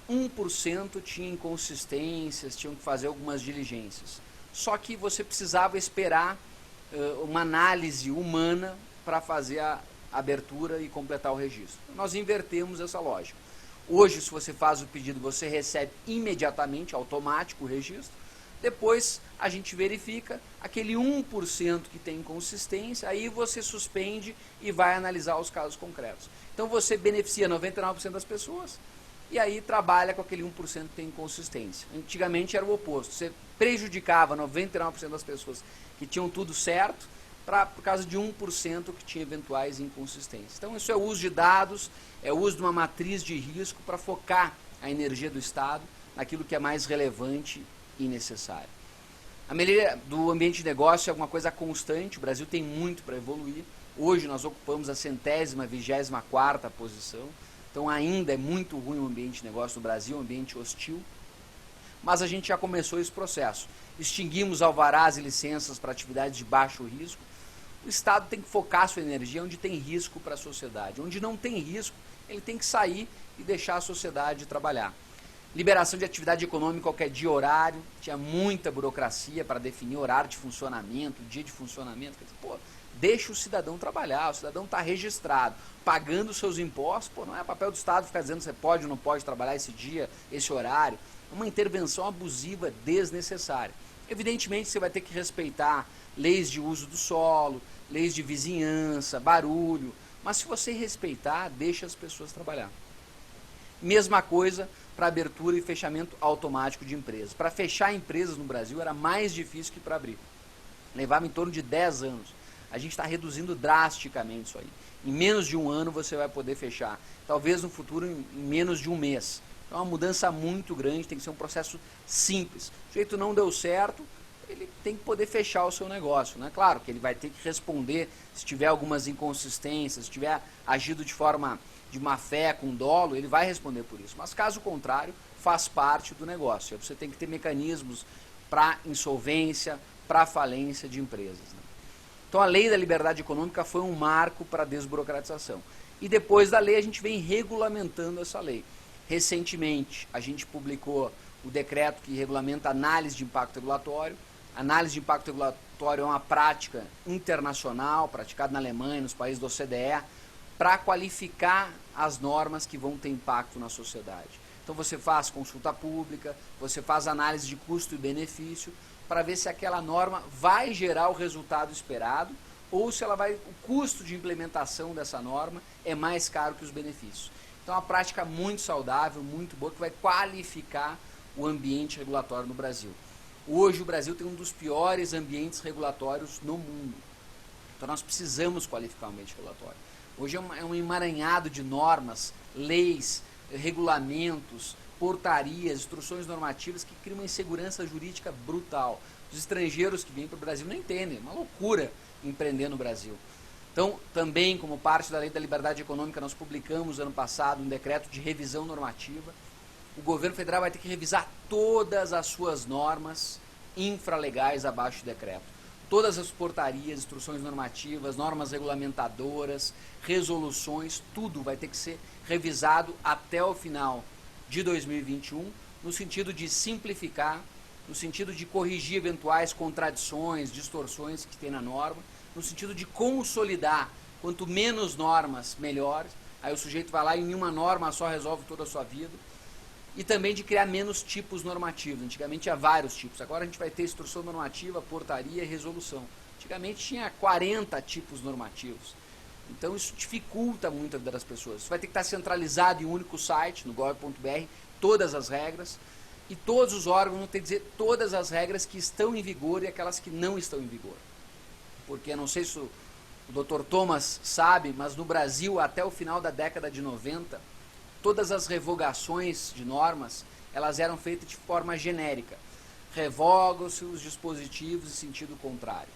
1% tinha inconsistências, tinham que fazer algumas diligências. Só que você precisava esperar uma análise humana para fazer a abertura e completar o registro. Nós invertemos essa lógica. Hoje, se você faz o pedido, você recebe imediatamente, automático, o registro. Depois a gente verifica aquele 1% que tem inconsistência, aí você suspende e vai analisar os casos concretos. Então você beneficia 99% das pessoas e aí trabalha com aquele 1% que tem inconsistência. Antigamente era o oposto, você prejudicava 99% das pessoas que tinham tudo certo por causa de 1% que tinha eventuais inconsistências. Então isso é o uso de dados, é o uso de uma matriz de risco para focar a energia do Estado naquilo que é mais relevante e necessário. A melhoria do ambiente de negócio é alguma coisa constante, o Brasil tem muito para evoluir. Hoje nós ocupamos a 124ª posição, então ainda é muito ruim o ambiente de negócio no Brasil, um ambiente hostil, mas a gente já começou esse processo. Extinguimos alvarás e licenças para atividades de baixo risco. O Estado tem que focar sua energia onde tem risco para a sociedade. Onde não tem risco, ele tem que sair e deixar a sociedade trabalhar. Liberação de atividade econômica qualquer dia horário, tinha muita burocracia para definir horário de funcionamento, dia de funcionamento. Quer dizer, pô, deixa o cidadão trabalhar, o cidadão está registrado, pagando seus impostos, pô, não é papel do Estado ficar dizendo se você pode ou não pode trabalhar esse dia, esse horário. É uma intervenção abusiva desnecessária. Evidentemente você vai ter que respeitar leis de uso do solo, leis de vizinhança, barulho, mas se você respeitar, deixa as pessoas trabalhar. Mesma coisa para abertura e fechamento automático de empresas. Para fechar empresas no Brasil era mais difícil que para abrir. Levava em torno de 10 anos. A gente está reduzindo drasticamente isso aí. Em menos de um ano você vai poder fechar. Talvez no futuro em menos de um mês. Então é uma mudança muito grande, tem que ser um processo simples. O jeito não deu certo, ele tem que poder fechar o seu negócio, né? Claro que ele vai ter que responder se tiver algumas inconsistências, se tiver agido de forma de má fé, com dolo, ele vai responder por isso. Mas caso contrário, faz parte do negócio. Você tem que ter mecanismos para insolvência, para falência de empresas, né? Então a lei da liberdade econômica foi um marco para a desburocratização. E depois da lei a gente vem regulamentando essa lei. Recentemente a gente publicou o decreto que regulamenta a análise de impacto regulatório. A análise de impacto regulatório é uma prática internacional, praticada na Alemanha, nos países da OCDE, para qualificar as normas que vão ter impacto na sociedade. Então você faz consulta pública, você faz análise de custo e benefício, para ver se aquela norma vai gerar o resultado esperado ou se o custo de implementação dessa norma é mais caro que os benefícios. Então é uma prática muito saudável, muito boa, que vai qualificar o ambiente regulatório no Brasil. Hoje o Brasil tem um dos piores ambientes regulatórios no mundo. Então nós precisamos qualificar o ambiente regulatório. Hoje é um emaranhado de normas, leis, regulamentos, portarias, instruções normativas que criam uma insegurança jurídica brutal. Os estrangeiros que vêm para o Brasil não entendem, é uma loucura empreender no Brasil. Então, também como parte da Lei da Liberdade Econômica, nós publicamos ano passado um decreto de revisão normativa. O governo federal vai ter que revisar todas as suas normas infralegais abaixo do decreto. Todas as portarias, instruções normativas, normas regulamentadoras, resoluções, tudo vai ter que ser revisado até o final de 2021, no sentido de simplificar, no sentido de corrigir eventuais contradições, distorções que tem na norma, no sentido de consolidar, quanto menos normas, melhor. Aí o sujeito vai lá e em uma norma só resolve toda a sua vida. E também de criar menos tipos normativos. Antigamente tinha vários tipos, agora a gente vai ter instrução normativa, portaria e resolução. Antigamente tinha 40 tipos normativos. Então isso dificulta muito a vida das pessoas. Isso vai ter que estar centralizado em um único site, no gov.br, todas as regras. E todos os órgãos vão ter que dizer todas as regras que estão em vigor e aquelas que não estão em vigor. Porque, não sei se o Dr. Thomas sabe, mas no Brasil, até o final da década de 90, todas as revogações de normas, elas eram feitas de forma genérica. Revogam-se os dispositivos em sentido contrário.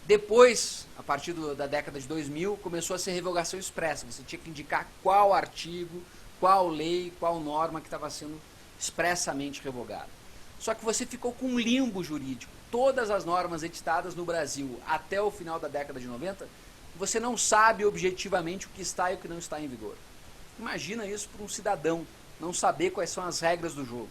Depois, a partir da década de 2000, começou a ser revogação expressa. Você tinha que indicar qual artigo, qual lei, qual norma que estava sendo expressamente revogada. Só que você ficou com um limbo jurídico. Todas as normas editadas no Brasil até o final da década de 90, você não sabe objetivamente o que está e o que não está em vigor. Imagina isso para um cidadão, não saber quais são as regras do jogo.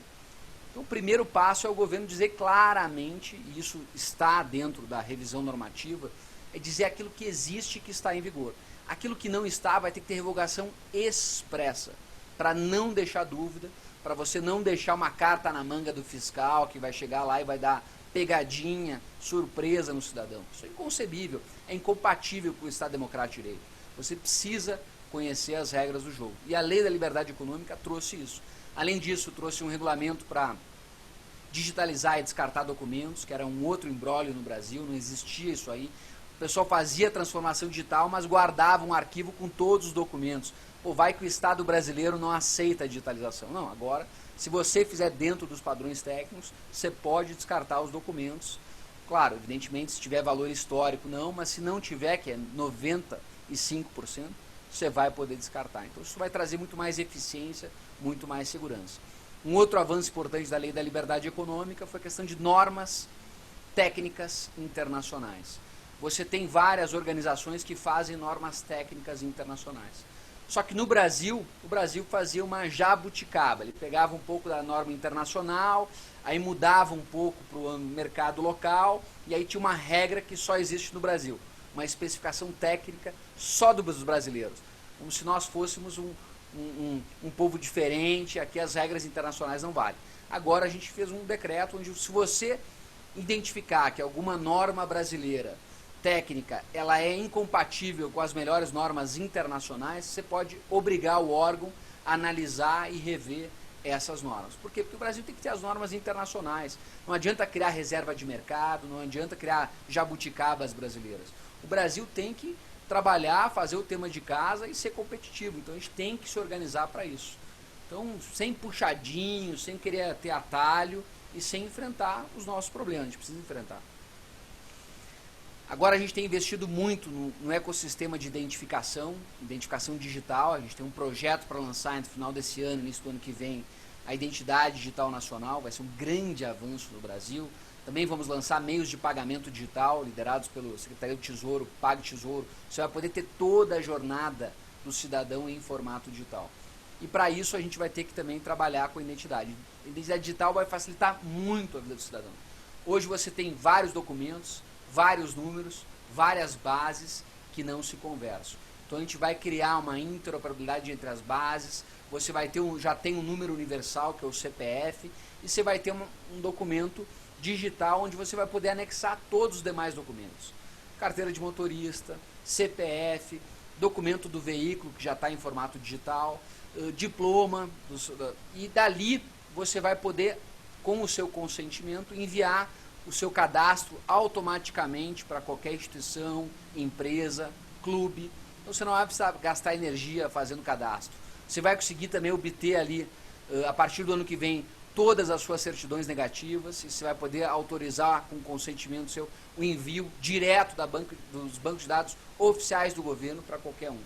Então o primeiro passo é o governo dizer claramente, e isso está dentro da revisão normativa, é dizer aquilo que existe e que está em vigor. Aquilo que não está vai ter que ter revogação expressa. para não deixar dúvida, para você não deixar uma carta na manga do fiscal que vai chegar lá e vai dar pegadinha, surpresa no cidadão. Isso é inconcebível, é incompatível com o Estado Democrático de Direito. Você precisa conhecer as regras do jogo. E a Lei da Liberdade Econômica trouxe isso. Além disso, trouxe um regulamento para digitalizar e descartar documentos, que era um outro imbróglio no Brasil, não existia isso aí. O pessoal fazia a transformação digital, mas guardava um arquivo com todos os documentos. Pô, vai que o Estado brasileiro não aceita a digitalização. Não, agora, se você fizer dentro dos padrões técnicos, você pode descartar os documentos. Claro, evidentemente, se tiver valor histórico, não, mas se não tiver, que é 95%, você vai poder descartar. Então, isso vai trazer muito mais eficiência, muito mais segurança. Um outro avanço importante da Lei da Liberdade Econômica foi a questão de normas técnicas internacionais. Você tem várias organizações que fazem normas técnicas internacionais. Só que no Brasil, o Brasil fazia uma jabuticaba. Ele pegava um pouco da norma internacional, aí mudava um pouco para o mercado local, e aí tinha uma regra que só existe no Brasil. Uma especificação técnica só dos brasileiros. Como se nós fôssemos um povo diferente, aqui as regras internacionais não valem. Agora a gente fez um decreto onde, se você identificar que alguma norma brasileira técnica ela é incompatível com as melhores normas internacionais, você pode obrigar o órgão a analisar e rever essas normas. Por quê? Porque o Brasil tem que ter as normas internacionais. Não adianta criar reserva de mercado, não adianta criar jabuticabas brasileiras. O Brasil tem que trabalhar, fazer o tema de casa e ser competitivo. Então a gente tem que se organizar para isso. Então, sem puxadinho, sem querer ter atalho e sem enfrentar os nossos problemas. A gente precisa enfrentar. Agora a gente tem investido muito no ecossistema de identificação digital. A gente tem um projeto para lançar no final desse ano, início do ano que vem, a Identidade Digital Nacional. Vai ser um grande avanço no Brasil. Também vamos lançar meios de pagamento digital, liderados pelo Secretaria do Tesouro, PagTesouro. Você vai poder ter toda a jornada do cidadão em formato digital. E para isso a gente vai ter que também trabalhar com a identidade. A identidade digital vai facilitar muito a vida do cidadão. Hoje você tem vários documentos, vários números, várias bases que não se conversam. Então a gente vai criar uma interoperabilidade entre as bases, você vai ter já tem um número universal, que é o CPF, e você vai ter um documento digital onde você vai poder anexar todos os demais documentos. Carteira de motorista, CPF, documento do veículo que já está em formato digital, diploma, e dali você vai poder, com o seu consentimento, enviar o seu cadastro automaticamente para qualquer instituição, empresa, clube. Então você não vai precisar gastar energia fazendo cadastro. Você vai conseguir também obter ali, a partir do ano que vem, todas as suas certidões negativas, e você vai poder autorizar com consentimento seu o envio direto dos bancos de dados oficiais do governo para qualquer um.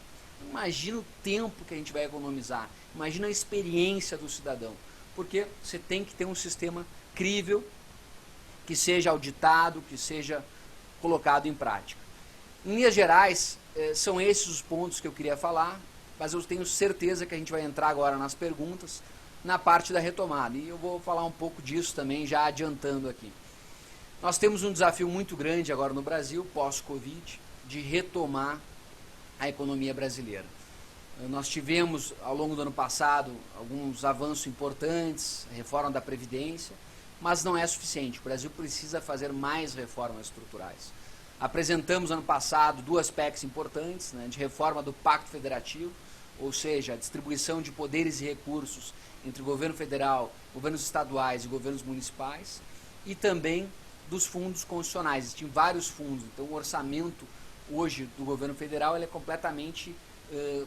Imagina o tempo que a gente vai economizar, imagina a experiência do cidadão, porque você tem que ter um sistema crível, que seja auditado, que seja colocado em prática. Em linhas gerais, são esses os pontos que eu queria falar, mas eu tenho certeza que a gente vai entrar agora nas perguntas, na parte da retomada, e eu vou falar um pouco disso também, já adiantando aqui. Nós temos um desafio muito grande agora no Brasil, pós-Covid, de retomar a economia brasileira. Nós tivemos, ao longo do ano passado, alguns avanços importantes, a reforma da Previdência, mas não é suficiente. O Brasil precisa fazer mais reformas estruturais. Apresentamos ano passado 2 PECs importantes, né, de reforma do Pacto Federativo, ou seja, a distribuição de poderes e recursos entre o governo federal, governos estaduais e governos municipais, e também dos fundos constitucionais. Existem vários fundos, então o orçamento hoje do governo federal ele é completamente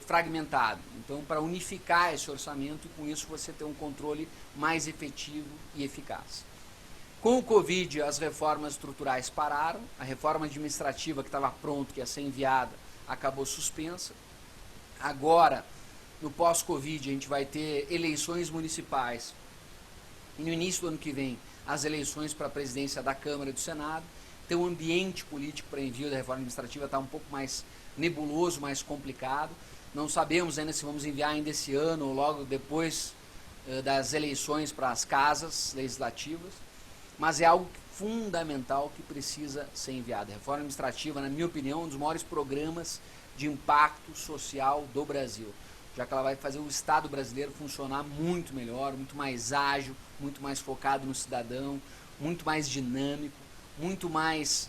fragmentado. Então, para unificar esse orçamento, e com isso você ter um controle mais efetivo e eficaz. Com o Covid, as reformas estruturais pararam, a reforma administrativa que estava pronta, que ia ser enviada, acabou suspensa. Agora, no pós-Covid, a gente vai ter eleições municipais, e no início do ano que vem, as eleições para a presidência da Câmara e do Senado. Então, o ambiente político para envio da reforma administrativa está um pouco mais nebuloso, mais complicado. Não sabemos ainda se vamos enviar ainda esse ano ou logo depois das eleições para as casas legislativas, mas é algo fundamental que precisa ser enviado. A reforma administrativa, na minha opinião, é um dos maiores programas de impacto social do Brasil. já que ela vai fazer o Estado brasileiro funcionar muito melhor, muito mais ágil, muito mais focado no cidadão, muito mais dinâmico, muito mais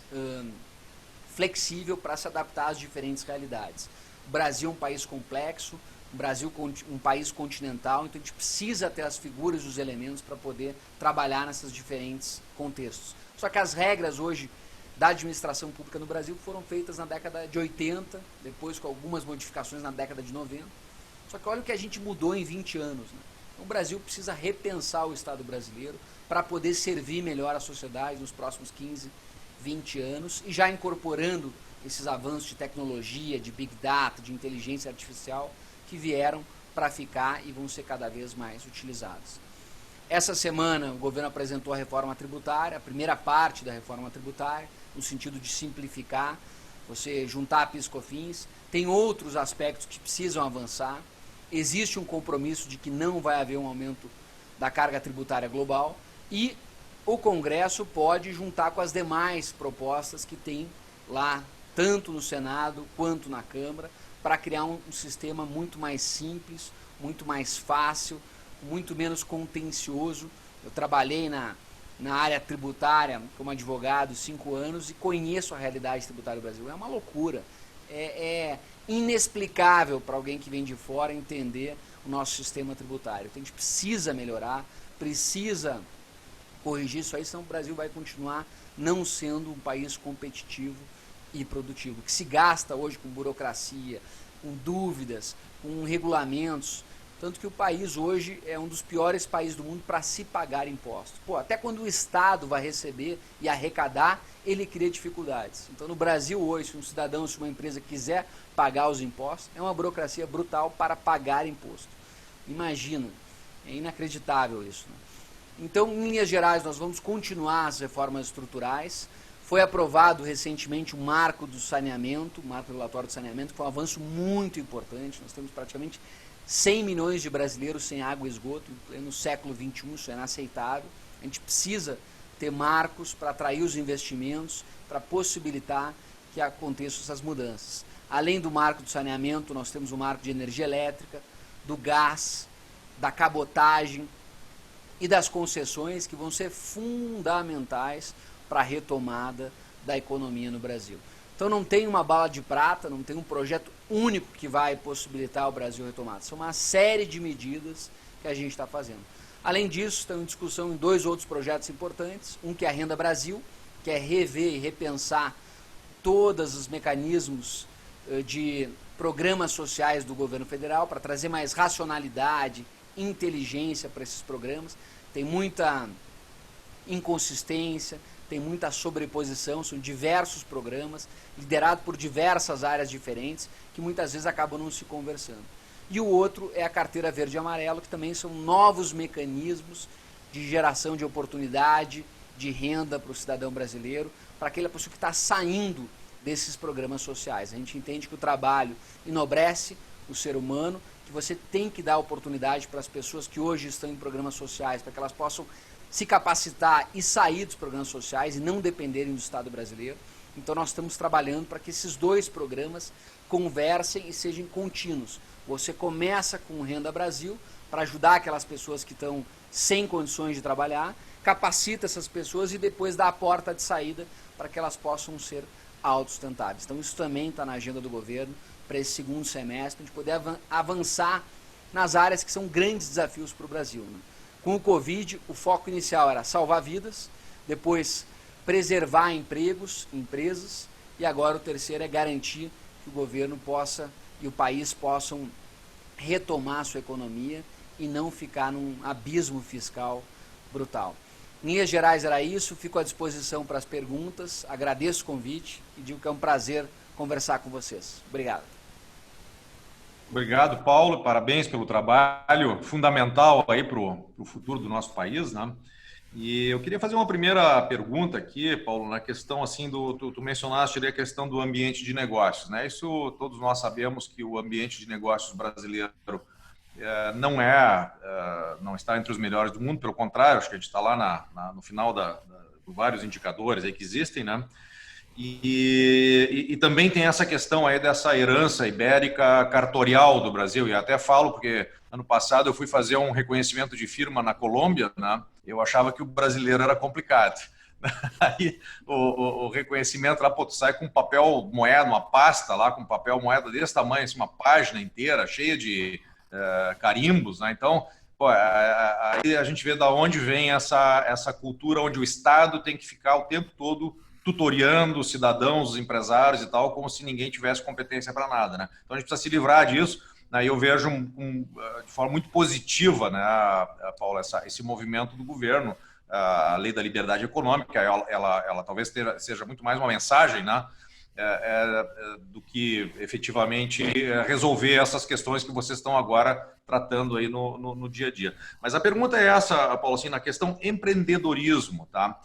flexível para se adaptar às diferentes realidades. O Brasil é um país complexo, o Brasil um país continental, então a gente precisa ter as figuras e os elementos para poder trabalhar nesses diferentes contextos. Só que as regras hoje da administração pública no Brasil foram feitas na década de 80, depois com algumas modificações na década de 90. Só que olha o que a gente mudou em 20 anos. Né? Então, o Brasil precisa repensar o Estado brasileiro para poder servir melhor a sociedade nos próximos 15, 20 anos e já incorporando esses avanços de tecnologia, de Big Data, de inteligência artificial que vieram para ficar e vão ser cada vez mais utilizados. Essa semana o governo apresentou a reforma tributária, a primeira parte da reforma tributária, no sentido de simplificar, você juntar PIS e COFINS, tem outros aspectos que precisam avançar, existe um compromisso de que não vai haver um aumento da carga tributária global e o Congresso pode juntar com as demais propostas que tem lá, tanto no Senado quanto na Câmara, para criar um sistema muito mais simples, muito mais fácil, muito menos contencioso. Eu trabalhei na área tributária como advogado 5 anos e conheço a realidade tributária do Brasil. É uma loucura, é inexplicável para alguém que vem de fora entender o nosso sistema tributário. Então a gente precisa melhorar, precisa corrigir isso aí, senão o Brasil vai continuar não sendo um país competitivo e produtivo, que se gasta hoje com burocracia, com dúvidas, com regulamentos, tanto que o país hoje é um dos piores países do mundo para se pagar impostos. Pô, até quando o Estado vai receber e arrecadar, ele cria dificuldades. Então no Brasil hoje, se um cidadão, se uma empresa quiser pagar os impostos, é uma burocracia brutal para pagar imposto. Imagina, é inacreditável isso, né? Então, em linhas gerais, nós vamos continuar as reformas estruturais. Foi aprovado recentemente o marco do saneamento, o marco regulatório do saneamento, que foi um avanço muito importante. Nós temos praticamente 100 milhões de brasileiros sem água e esgoto no século XXI, isso é inaceitável. A gente precisa ter marcos para atrair os investimentos, para possibilitar que aconteçam essas mudanças. Além do marco do saneamento, nós temos o marco de energia elétrica, do gás, da cabotagem e das concessões que vão ser fundamentais para a retomada da economia no Brasil. Então não tem uma bala de prata, não tem um projeto único que vai possibilitar o Brasil retomar. São uma série de medidas que a gente está fazendo. Além disso, estão em discussão em 2 outros projetos importantes. Um que é a Renda Brasil, que é rever e repensar todos os mecanismos de programas sociais do governo federal para trazer mais racionalidade, inteligência para esses programas. Tem muita inconsistência, tem muita sobreposição, são diversos programas, liderados por diversas áreas diferentes, que muitas vezes acabam não se conversando. E o outro é a carteira verde e amarelo, que também são novos mecanismos de geração de oportunidade, de renda para o cidadão brasileiro, para aquela pessoa que está saindo desses programas sociais. A gente entende que o trabalho enobrece o ser humano, que você tem que dar oportunidade para as pessoas que hoje estão em programas sociais, para que elas possam se capacitar e sair dos programas sociais e não dependerem do Estado brasileiro. Então nós estamos trabalhando para que esses 2 programas conversem e sejam contínuos. Você começa com o Renda Brasil para ajudar aquelas pessoas que estão sem condições de trabalhar, capacita essas pessoas e depois dá a porta de saída para que elas possam ser autossustentáveis. Então isso também está na agenda do governo para esse segundo semestre, para a gente poder avançar nas áreas que são grandes desafios para o Brasil, né? Com o Covid, o foco inicial era salvar vidas, depois preservar empregos, empresas, e agora o terceiro é garantir que o governo possa e o país possam retomar a sua economia e não ficar num abismo fiscal brutal. Em linhas gerais era isso, fico à disposição para as perguntas, agradeço o convite e digo que é um prazer conversar com vocês. Obrigado. Obrigado, Paulo. Parabéns pelo trabalho fundamental aí para o futuro do nosso país, né? E eu queria fazer uma primeira pergunta aqui, Paulo, na questão assim tu mencionaste ali a questão do ambiente de negócios, né? Isso todos nós sabemos que o ambiente de negócios brasileiro não está entre os melhores do mundo, pelo contrário, acho que a gente está lá no final de vários indicadores aí que existem, né? E também tem essa questão aí dessa herança ibérica cartorial do Brasil. E até falo porque ano passado eu fui fazer um reconhecimento de firma na Colômbia, né? Eu achava que o brasileiro era complicado. Aí o reconhecimento lá, pô, tu sai com papel moeda, uma pasta lá com papel moeda desse tamanho, assim, uma página inteira cheia de carimbos, né? Então, pô, aí a gente vê da onde vem essa cultura onde o Estado tem que ficar o tempo todo tutoriando os cidadãos, os empresários e tal, como se ninguém tivesse competência para nada, né? Então a gente precisa se livrar disso, né? Eu vejo de forma muito positiva, né, Paulo, esse movimento do governo, a lei da liberdade econômica, ela talvez seja muito mais uma mensagem, né, do que efetivamente resolver essas questões que vocês estão agora tratando aí no dia a dia. Mas a pergunta é essa, Paulo, assim, na questão empreendedorismo, tá?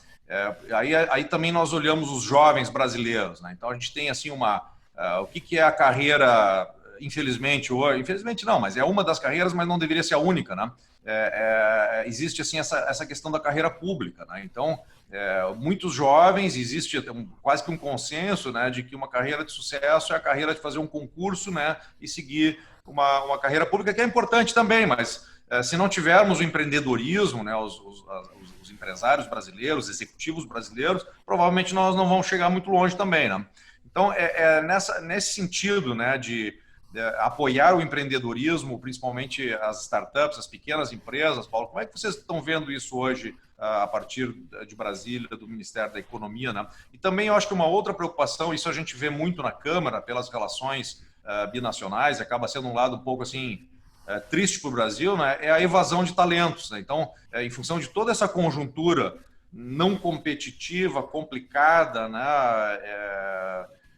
Aí também nós olhamos os jovens brasileiros, né? Então a gente tem assim o que é a carreira, infelizmente não, mas é uma das carreiras, mas não deveria ser a única, né? Existe assim essa questão da carreira pública, né? Então muitos jovens, existe quase que um consenso, né, de que uma carreira de sucesso é a carreira de fazer um concurso, né, e seguir uma carreira pública, que é importante também, mas se não tivermos o empreendedorismo, né, os empresários brasileiros, os executivos brasileiros, provavelmente nós não vamos chegar muito longe também, né? Então nesse sentido, né, de apoiar o empreendedorismo, principalmente as startups, as pequenas empresas, Paulo, como é que vocês estão vendo isso hoje a partir de Brasília, do Ministério da Economia, né? E também eu acho que uma outra preocupação, isso a gente vê muito na Câmara, pelas relações binacionais, acaba sendo um lado um pouco assim triste para o Brasil, né? É a evasão de talentos, né? Então, em função de toda essa conjuntura não competitiva, complicada, né?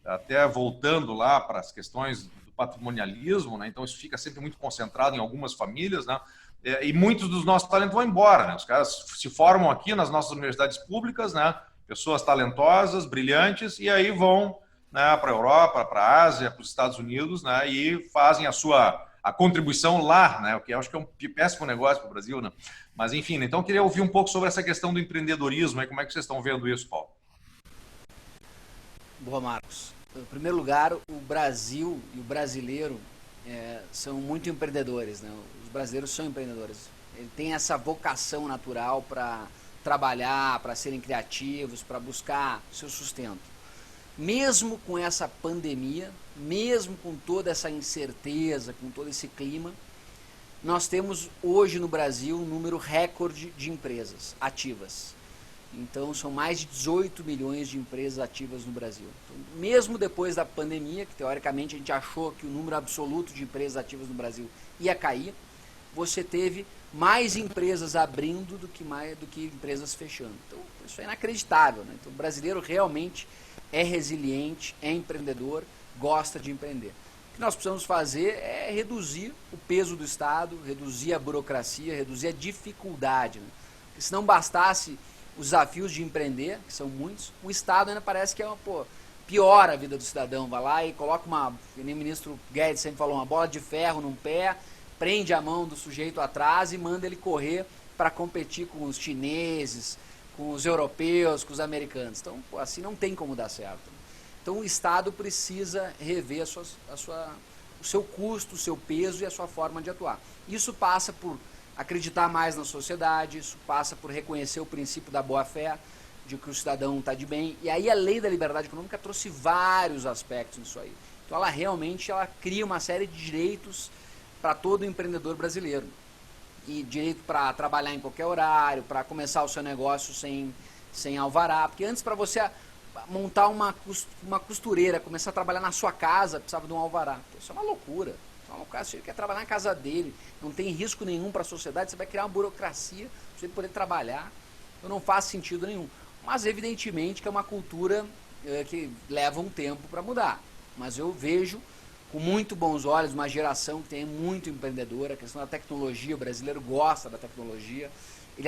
Até voltando lá para as questões do patrimonialismo, né? Então isso fica sempre muito concentrado em algumas famílias, né? E muitos dos nossos talentos vão embora, né? Os caras se formam aqui nas nossas universidades públicas, né? Pessoas talentosas, brilhantes, e aí vão, né, para a Europa, para a Ásia, para os Estados Unidos, né? E fazem a contribuição lá, né? O que eu acho que é um péssimo negócio para o Brasil, né? Mas enfim, então eu queria ouvir um pouco sobre essa questão do empreendedorismo, aí, como é que vocês estão vendo isso, Paulo? Boa, Marcos. Em primeiro lugar, o Brasil e o brasileiro são muito empreendedores, né? Os brasileiros são empreendedores. Ele tem essa vocação natural para trabalhar, para serem criativos, para buscar seu sustento. Mesmo com essa pandemia, mesmo com toda essa incerteza, com todo esse clima, nós temos hoje no Brasil um número recorde de empresas ativas. Então, são mais de 18 milhões de empresas ativas no Brasil. Então, mesmo depois da pandemia, que teoricamente a gente achou que o número absoluto de empresas ativas no Brasil ia cair, você teve mais empresas abrindo do que empresas fechando. Então, isso é inacreditável, né? Então, o brasileiro realmente é resiliente, é empreendedor, gosta de empreender. O que nós precisamos fazer é reduzir o peso do Estado, reduzir a burocracia, reduzir a dificuldade, né? Porque se não bastasse os desafios de empreender, que são muitos, o Estado ainda parece que piora a vida do cidadão. Vai lá e coloca como o ministro Guedes sempre falou, uma bola de ferro num pé, prende a mão do sujeito atrás e manda ele correr para competir com os chineses, com os europeus, com os americanos. Então, assim não tem como dar certo. Então, o Estado precisa rever o seu custo, o seu peso e a sua forma de atuar. Isso passa por acreditar mais na sociedade, isso passa por reconhecer o princípio da boa-fé, de que o cidadão está de bem. E aí a lei da liberdade econômica trouxe vários aspectos nisso aí. Então ela realmente cria uma série de direitos para todo empreendedor brasileiro. E direito para trabalhar em qualquer horário, para começar o seu negócio sem alvará. Porque antes, para você montar uma costureira, começar a trabalhar na sua casa, precisava de um alvará. Isso é uma loucura. O cara, se ele quer trabalhar na casa dele, não tem risco nenhum para a sociedade, você vai criar uma burocracia para ele poder trabalhar. Então não faz sentido nenhum. Mas evidentemente que é uma cultura que leva um tempo para mudar. Mas eu vejo com muito bons olhos uma geração que tem muito empreendedora, a questão da tecnologia, o brasileiro gosta da tecnologia, ele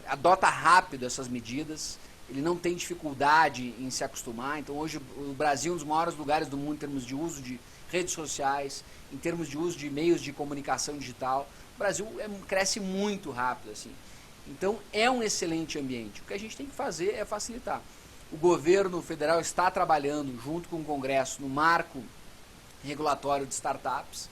adota rápido essas medidas. Ele não tem dificuldade em se acostumar. Então hoje o Brasil é um dos maiores lugares do mundo em termos de uso de redes sociais, em termos de uso de meios de comunicação digital. O Brasil cresce muito rápido, assim. Então, é um excelente ambiente. O que a gente tem que fazer é facilitar. O governo federal está trabalhando, junto com o Congresso, no marco regulatório de startups.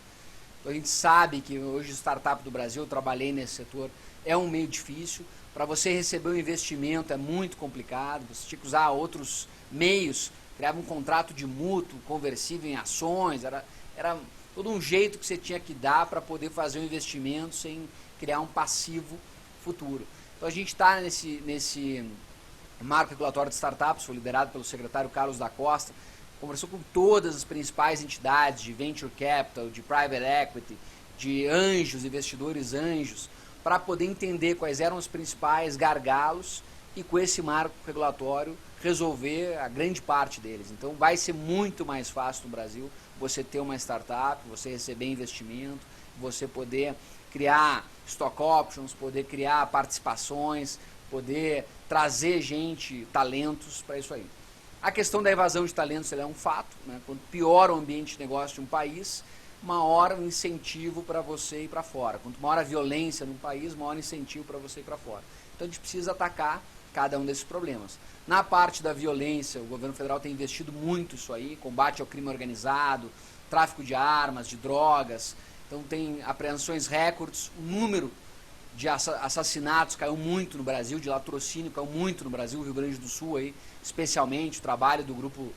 Então, a gente sabe que hoje o startup do Brasil, eu trabalhei nesse setor, é um meio difícil. Para você receber um investimento é muito complicado, você tinha que usar outros meios, criava um contrato de mútuo, conversível em ações, era todo um jeito que você tinha que dar para poder fazer um investimento sem criar um passivo futuro. Então a gente está nesse marco regulatório de startups, foi liderado pelo secretário Carlos da Costa, conversou com todas as principais entidades de venture capital, de private equity, de anjos, investidores anjos, para poder entender quais eram os principais gargalos e com esse marco regulatório resolver a grande parte deles. Então vai ser muito mais fácil no Brasil você ter uma startup, você receber investimento, você poder criar stock options, poder criar participações, poder trazer gente, talentos para isso aí. A questão da evasão de talentos é um fato, né? Quanto pior o ambiente de negócio de um país, maior o incentivo para você ir para fora. Quanto maior a violência num país, maior o incentivo para você ir para fora. Então a gente precisa atacar cada um desses problemas. Na parte da violência, o governo federal tem investido muito isso aí, combate ao crime organizado, tráfico de armas, de drogas. Então tem apreensões recordes, o número de assassinatos caiu muito no Brasil, de latrocínio caiu muito no Brasil, Rio Grande do Sul aí, especialmente, o trabalho do grupo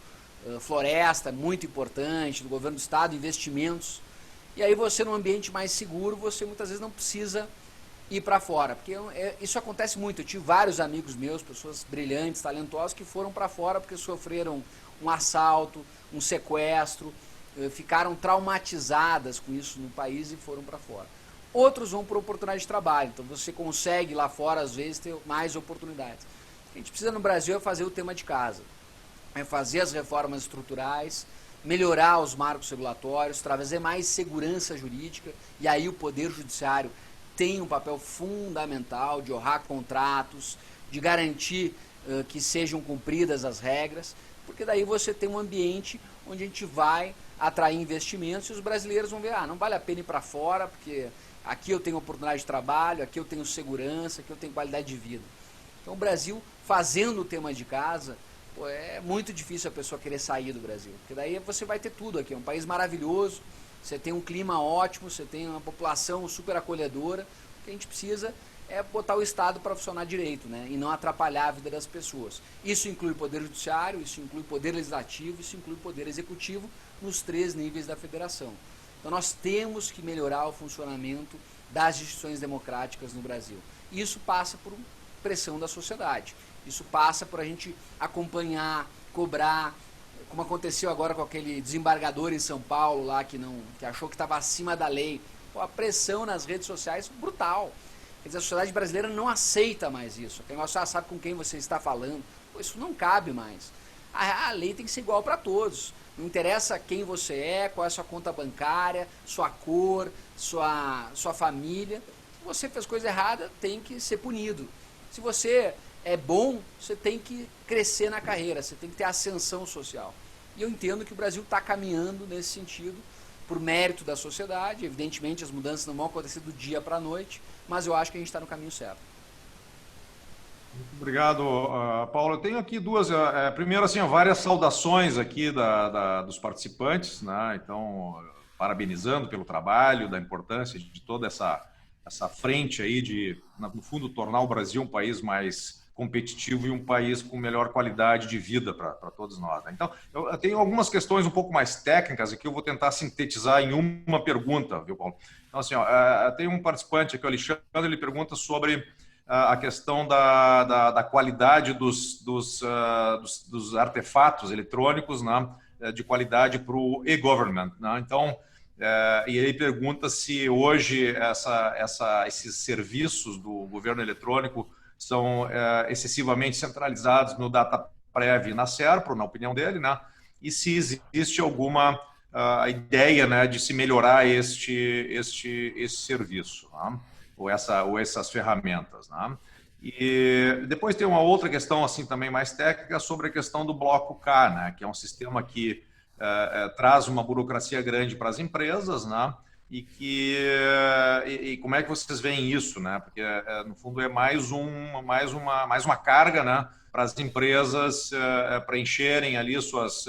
Floresta, muito importante, do governo do estado, investimentos. E aí você, num ambiente mais seguro, você muitas vezes não precisa ir para fora, porque isso acontece muito. Eu tive vários amigos meus, pessoas brilhantes, talentosas, que foram para fora porque sofreram um assalto, um sequestro, ficaram traumatizadas com isso no país e foram para fora. Outros vão por oportunidade de trabalho, então você consegue lá fora, às vezes, ter mais oportunidades. O que a gente precisa no Brasil é fazer o tema de casa, é fazer as reformas estruturais, melhorar os marcos regulatórios, trazer mais segurança jurídica, e aí o Poder Judiciário tem um papel fundamental de honrar contratos, de garantir que sejam cumpridas as regras, porque daí você tem um ambiente onde a gente vai atrair investimentos e os brasileiros vão ver, não vale a pena ir para fora, porque aqui eu tenho oportunidade de trabalho, aqui eu tenho segurança, aqui eu tenho qualidade de vida. Então o Brasil, fazendo o tema de casa, é muito difícil a pessoa querer sair do Brasil, porque daí você vai ter tudo aqui, é um país maravilhoso, você tem um clima ótimo, você tem uma população super acolhedora. O que a gente precisa é botar o Estado para funcionar direito, né? E não atrapalhar a vida das pessoas. Isso inclui o Poder Judiciário, isso inclui o Poder Legislativo, isso inclui o Poder Executivo nos 3 níveis da federação. Então nós temos que melhorar o funcionamento das instituições democráticas no Brasil. Isso passa por pressão da sociedade. Isso passa por a gente acompanhar, cobrar, como aconteceu agora com aquele desembargador em São Paulo lá que achou que estava acima da lei. Pô, a pressão nas redes sociais brutal. Quer dizer, a sociedade brasileira não aceita mais isso. O negócio sabe com quem você está falando. Pô, isso não cabe mais. A lei tem que ser igual para todos. Não interessa quem você é, qual é a sua conta bancária, sua cor, sua família. Se você fez coisa errada, tem que ser punido. Se você é bom, você tem que crescer na carreira, você tem que ter ascensão social. E eu entendo que o Brasil está caminhando nesse sentido, por mérito da sociedade. Evidentemente, as mudanças não vão acontecer do dia para a noite, mas eu acho que a gente está no caminho certo. Muito obrigado, Paulo. Eu tenho aqui duas. Primeiro, assim, várias saudações aqui dos participantes, né? Então, parabenizando pelo trabalho, da importância de toda essa frente aí de, no fundo, tornar o Brasil um país mais competitivo e um país com melhor qualidade de vida para todos nós, né? Então, eu tenho algumas questões um pouco mais técnicas aqui, eu vou tentar sintetizar em uma pergunta, viu, Paulo? Então, assim, tem um participante aqui, o Alexandre, ele pergunta sobre a questão da qualidade dos artefatos eletrônicos, né, de qualidade para o e-government, né? Então, e ele pergunta se hoje esses serviços do governo eletrônico são excessivamente centralizados no DataPrev e na SERPRO, na opinião dele, né? E se existe alguma ideia, né, de se melhorar esse serviço, né? ou essas ferramentas, né? E depois tem uma outra questão assim também mais técnica sobre a questão do bloco K, né, que é um sistema que traz uma burocracia grande para as empresas, né, e que e como é que vocês veem isso, né? Porque no fundo é mais uma carga, né, para as empresas preencherem ali suas,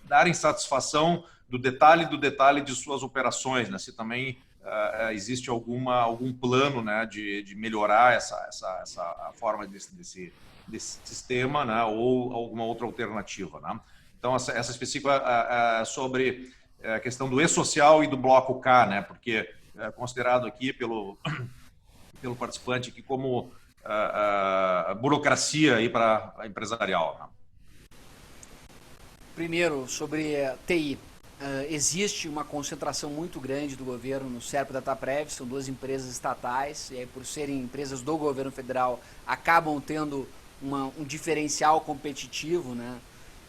darem satisfação do detalhe de suas operações, né? Se também existe algum plano, né, de melhorar essa forma desse sistema, né, ou alguma outra alternativa, né? Então, essa específica sobre a questão do E-Social e do Bloco K, né, porque é considerado aqui pelo participante aqui como burocracia aí para empresarial, né? Primeiro, sobre TI. Existe uma concentração muito grande do governo no Serpa Dataprev, são 2 empresas estatais, e aí, por serem empresas do governo federal, acabam tendo um diferencial competitivo, né,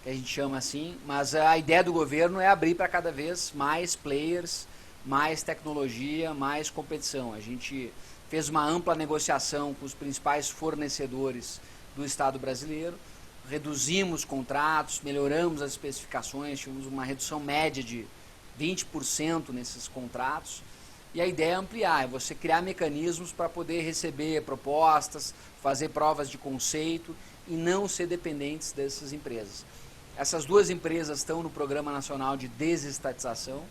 que a gente chama assim, mas a ideia do governo é abrir para cada vez mais players, mais tecnologia, mais competição. A gente fez uma ampla negociação com os principais fornecedores do Estado brasileiro, reduzimos contratos, melhoramos as especificações, tivemos uma redução média de 20% nesses contratos, e a ideia é ampliar, é você criar mecanismos para poder receber propostas, fazer provas de conceito e não ser dependentes dessas empresas. Essas 2 empresas estão no Programa Nacional de Desestatização.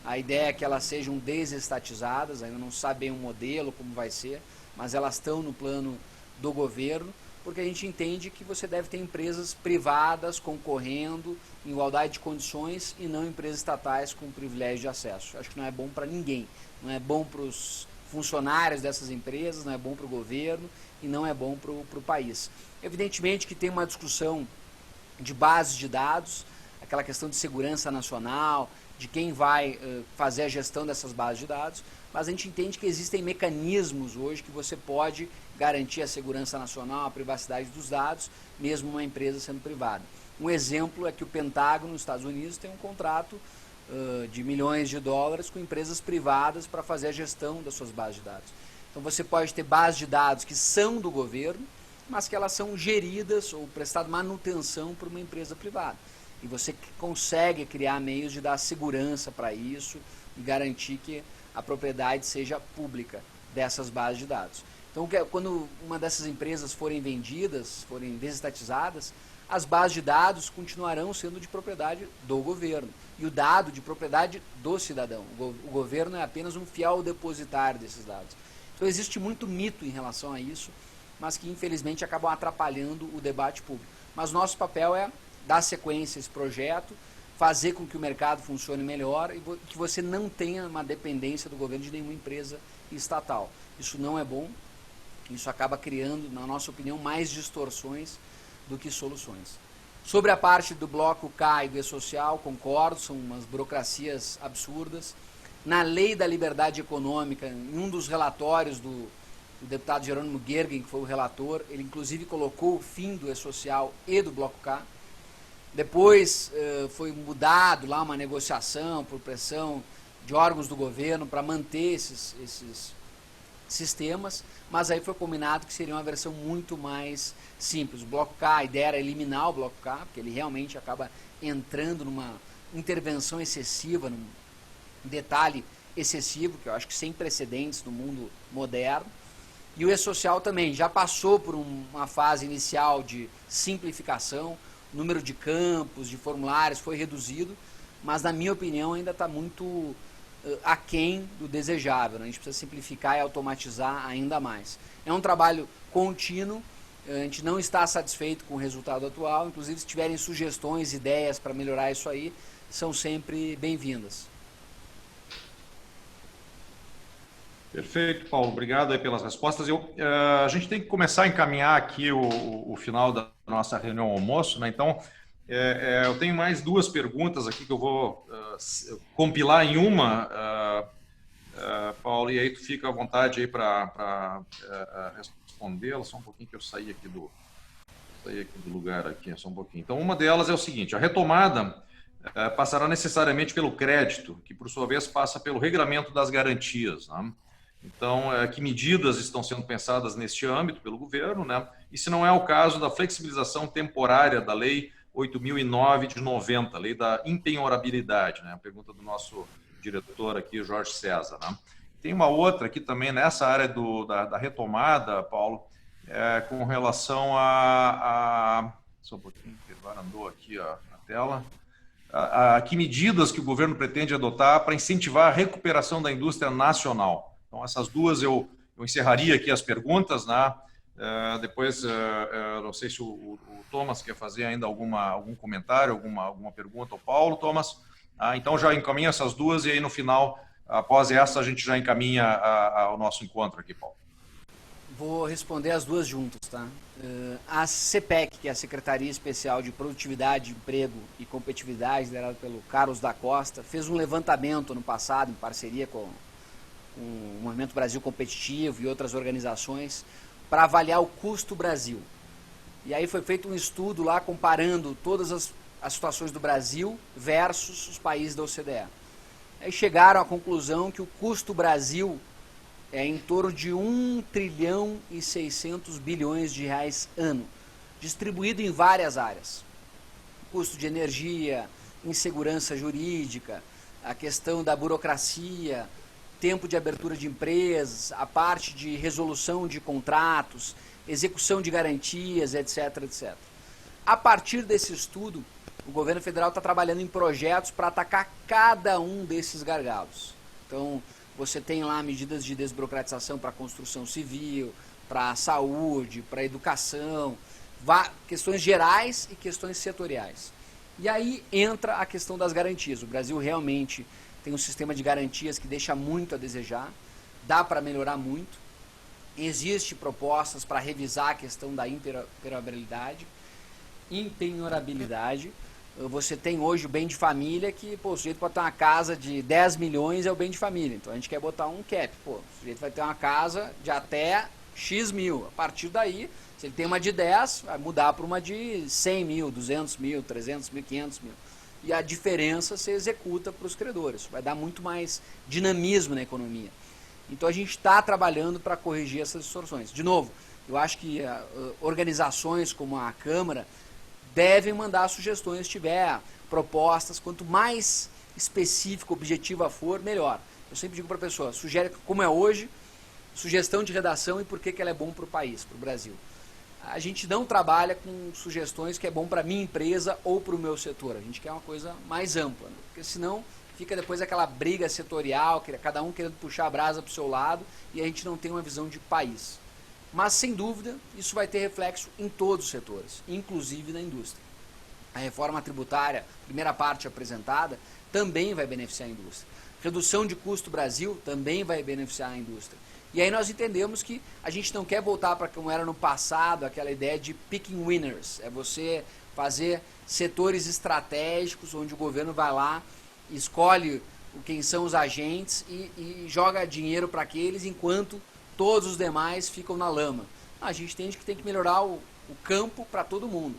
A ideia é que elas sejam desestatizadas, ainda não sabem o modelo, como vai ser, mas elas estão no plano do governo, porque a gente entende que você deve ter empresas privadas concorrendo em igualdade de condições e não empresas estatais com privilégio de acesso. Acho que não é bom para ninguém, não é bom para os funcionários dessas empresas, não é bom para o governo e não é bom para o país. Evidentemente que tem uma discussão de bases de dados, aquela questão de segurança nacional, de quem vai fazer a gestão dessas bases de dados, mas a gente entende que existem mecanismos hoje que você pode garantir a segurança nacional, a privacidade dos dados, mesmo uma empresa sendo privada. Um exemplo é que o Pentágono, nos Estados Unidos, tem um contrato de milhões de dólares com empresas privadas para fazer a gestão das suas bases de dados. Então você pode ter bases de dados que são do governo, mas que elas são geridas ou prestada manutenção por uma empresa privada. E você consegue criar meios de dar segurança para isso e garantir que a propriedade seja pública dessas bases de dados. Então, quando uma dessas empresas forem vendidas, forem desestatizadas, as bases de dados continuarão sendo de propriedade do governo. E o dado de propriedade do cidadão. O governo é apenas um fiel depositário desses dados. Então, existe muito mito em relação a isso, mas que, infelizmente, acabam atrapalhando o debate público. Mas nosso papel é dar sequência a esse projeto, fazer com que o mercado funcione melhor e que você não tenha uma dependência do governo de nenhuma empresa estatal. Isso não é bom, isso acaba criando, na nossa opinião, mais distorções do que soluções. Sobre a parte do bloco K e do E-Social, concordo, são umas burocracias absurdas. Na lei da liberdade econômica, em um dos relatórios do deputado Jerônimo Gergen, que foi o relator, ele inclusive colocou o fim do E-Social e do bloco K. Depois foi mudado lá uma negociação por pressão de órgãos do governo para manter esses sistemas, mas aí foi combinado que seria uma versão muito mais simples. O bloco K, a ideia era eliminar o bloco K, porque ele realmente acaba entrando numa intervenção excessiva, num detalhe excessivo, que eu acho que sem precedentes no mundo moderno. E o E-Social também já passou por uma fase inicial de simplificação, o número de campos, de formulários foi reduzido, mas na minha opinião ainda está muito aquém do desejável, né? A gente precisa simplificar e automatizar ainda mais. É um trabalho contínuo, a gente não está satisfeito com o resultado atual, inclusive se tiverem sugestões, ideias para melhorar isso aí, são sempre bem-vindas. Perfeito, Paulo. Obrigado aí pelas respostas. A gente tem que começar a encaminhar aqui o final da nossa reunião almoço, né? Então, eu tenho mais 2 perguntas aqui que eu vou compilar em uma, Paulo, e aí tu fica à vontade aí para respondê-la. Só um pouquinho que eu saí aqui do lugar aqui, só um pouquinho. Então, uma delas é o seguinte: a retomada passará necessariamente pelo crédito, que por sua vez passa pelo regramento das garantias, né? Então, que medidas estão sendo pensadas neste âmbito pelo governo, né? E se não é o caso da flexibilização temporária da Lei 8.009 de 90, Lei da Impenhorabilidade, né? A pergunta do nosso diretor aqui, Jorge César, né? Tem uma outra aqui também nessa área da retomada, Paulo, com relação só um pouquinho, que agora andou aqui a tela. Que medidas que o governo pretende adotar para incentivar a recuperação da indústria nacional? Então, essas duas eu encerraria aqui as perguntas, né? Depois, não sei se o Thomas quer fazer ainda algum comentário, alguma pergunta ao Paulo. Thomas? Então, já encaminha essas duas e aí no final, após essa, a gente já encaminha ao nosso encontro aqui, Paulo. Vou responder as duas juntas, tá? A CPEC, que é a Secretaria Especial de Produtividade, Emprego e Competitividade, liderada pelo Carlos da Costa, fez um levantamento no passado, em parceria com o Movimento Brasil Competitivo e outras organizações, para avaliar o custo Brasil. E aí foi feito um estudo lá comparando todas as situações do Brasil versus os países da OCDE. Aí chegaram à conclusão que o custo Brasil é em torno de 1 trilhão e 600 bilhões de reais ano, distribuído em várias áreas. Custo de energia, insegurança jurídica, a questão da burocracia, tempo de abertura de empresas, a parte de resolução de contratos, execução de garantias, etc, etc. A partir desse estudo, o governo federal está trabalhando em projetos para atacar cada um desses gargalos. Então, você tem lá medidas de desburocratização para a construção civil, para a saúde, para a educação, questões gerais e questões setoriais. E aí entra a questão das garantias. O Brasil realmente tem um sistema de garantias que deixa muito a desejar, dá para melhorar muito. Existem propostas para revisar a questão da impenetrabilidade. Você tem hoje o bem de família que, o sujeito pode ter uma casa de 10 milhões é o bem de família. Então a gente quer botar um cap. O sujeito vai ter uma casa de até X mil. A partir daí, se ele tem uma de 10, vai mudar para uma de 100 mil, 200 mil, 300 mil, 500 mil. E a diferença se executa para os credores. Vai dar muito mais dinamismo na economia. Então a gente está trabalhando para corrigir essas distorções. De novo, eu acho que organizações como a Câmara devem mandar sugestões, se tiver propostas, quanto mais específica, objetiva for, melhor. Eu sempre digo para a pessoa, sugere como é hoje, sugestão de redação e por que ela é bom para o país, para o Brasil. A gente não trabalha com sugestões que é bom para a minha empresa ou para o meu setor, a gente quer uma coisa mais ampla, né? Porque senão fica depois aquela briga setorial, cada um querendo puxar a brasa para o seu lado e a gente não tem uma visão de país. Mas, sem dúvida, isso vai ter reflexo em todos os setores, inclusive na indústria. A reforma tributária, primeira parte apresentada, também vai beneficiar a indústria. Redução de custo Brasil também vai beneficiar a indústria. E aí nós entendemos que a gente não quer voltar para como era no passado, aquela ideia de picking winners. É você fazer setores estratégicos onde o governo vai lá, escolhe quem são os agentes e joga dinheiro para aqueles enquanto todos os demais ficam na lama. A gente entende que tem que melhorar o campo para todo mundo.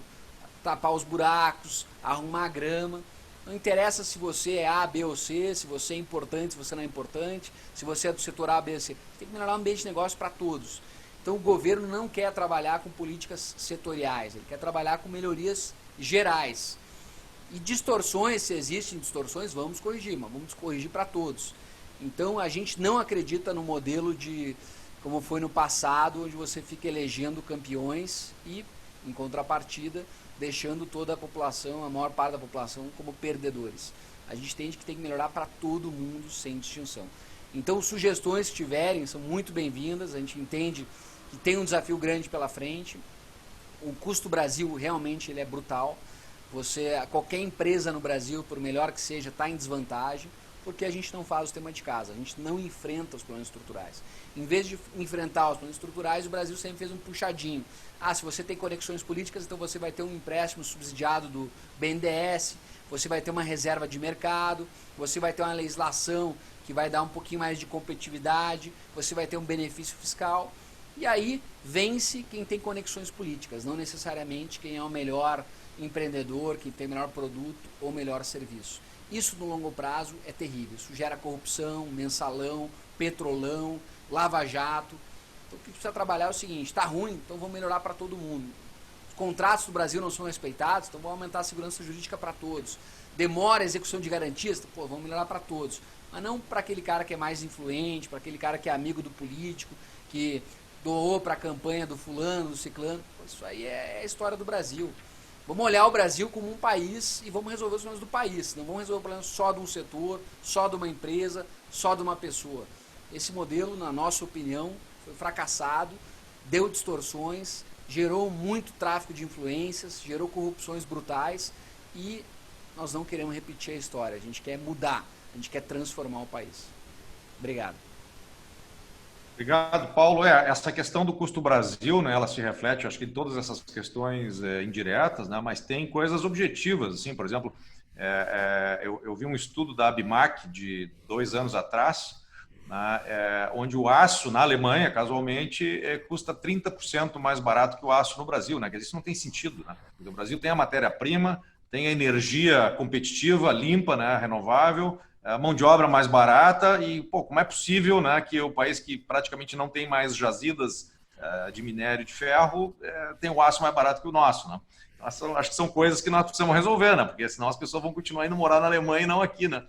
Tapar os buracos, arrumar a grama. Não interessa se você é A, B ou C, se você é importante, se você não é importante, se você é do setor A, B ou C. Tem que melhorar o ambiente de negócio para todos. Então o governo não quer trabalhar com políticas setoriais, ele quer trabalhar com melhorias gerais. E distorções, se existem distorções, vamos corrigir, mas vamos corrigir para todos. Então a gente não acredita no modelo de como foi no passado, onde você fica elegendo campeões e, em contrapartida, deixando toda a população, a maior parte da população, como perdedores. A gente entende que tem que melhorar para todo mundo, sem distinção. Então, sugestões que tiverem são muito bem-vindas, a gente entende que tem um desafio grande pela frente. O custo Brasil, realmente, ele é brutal. Qualquer empresa no Brasil, por melhor que seja, está em desvantagem, porque a gente não faz o tema de casa, a gente não enfrenta os problemas estruturais. Em vez de enfrentar os problemas estruturais, o Brasil sempre fez um puxadinho. Se você tem conexões políticas, então você vai ter um empréstimo subsidiado do BNDES, você vai ter uma reserva de mercado, você vai ter uma legislação que vai dar um pouquinho mais de competitividade, você vai ter um benefício fiscal, e aí vence quem tem conexões políticas, não necessariamente quem é o melhor empreendedor, quem tem o melhor produto ou melhor serviço. Isso no longo prazo é terrível, isso gera corrupção, mensalão, petrolão, lava-jato. Então o que precisa trabalhar é o seguinte, está ruim, então vamos melhorar para todo mundo. Os contratos do Brasil não são respeitados, então vamos aumentar a segurança jurídica para todos. Demora a execução de garantias, vamos melhorar para todos. mas não para aquele cara que é mais influente, para aquele cara que é amigo do político, que doou para a campanha do fulano, do ciclano. Isso aí é a história do Brasil. Vamos olhar o Brasil como um país e vamos resolver os problemas do país. Não vamos resolver o problema só de um setor, só de uma empresa, só de uma pessoa. Esse modelo, na nossa opinião, foi fracassado, deu distorções, gerou muito tráfico de influências, gerou corrupções brutais e nós não queremos repetir a história. A gente quer mudar, a gente quer transformar o país. Obrigado. Obrigado, Paulo. Essa questão do custo Brasil, né, ela se reflete, acho que em todas essas questões indiretas, né, mas tem coisas objetivas, assim, por exemplo, eu vi um estudo da ABMAC de 2 anos atrás, né, onde o aço na Alemanha, casualmente, custa 30% mais barato que o aço no Brasil, né, que isso não tem sentido, né, porque o Brasil tem a matéria-prima, tem a energia competitiva, limpa, né, renovável, mão de obra mais barata e, pô, como é possível, né, que o país que praticamente não tem mais jazidas de minério de ferro tem o aço mais barato que o nosso, né? Então, acho que são coisas que nós precisamos resolver, né? Porque senão as pessoas vão continuar indo morar na Alemanha e não aqui, né?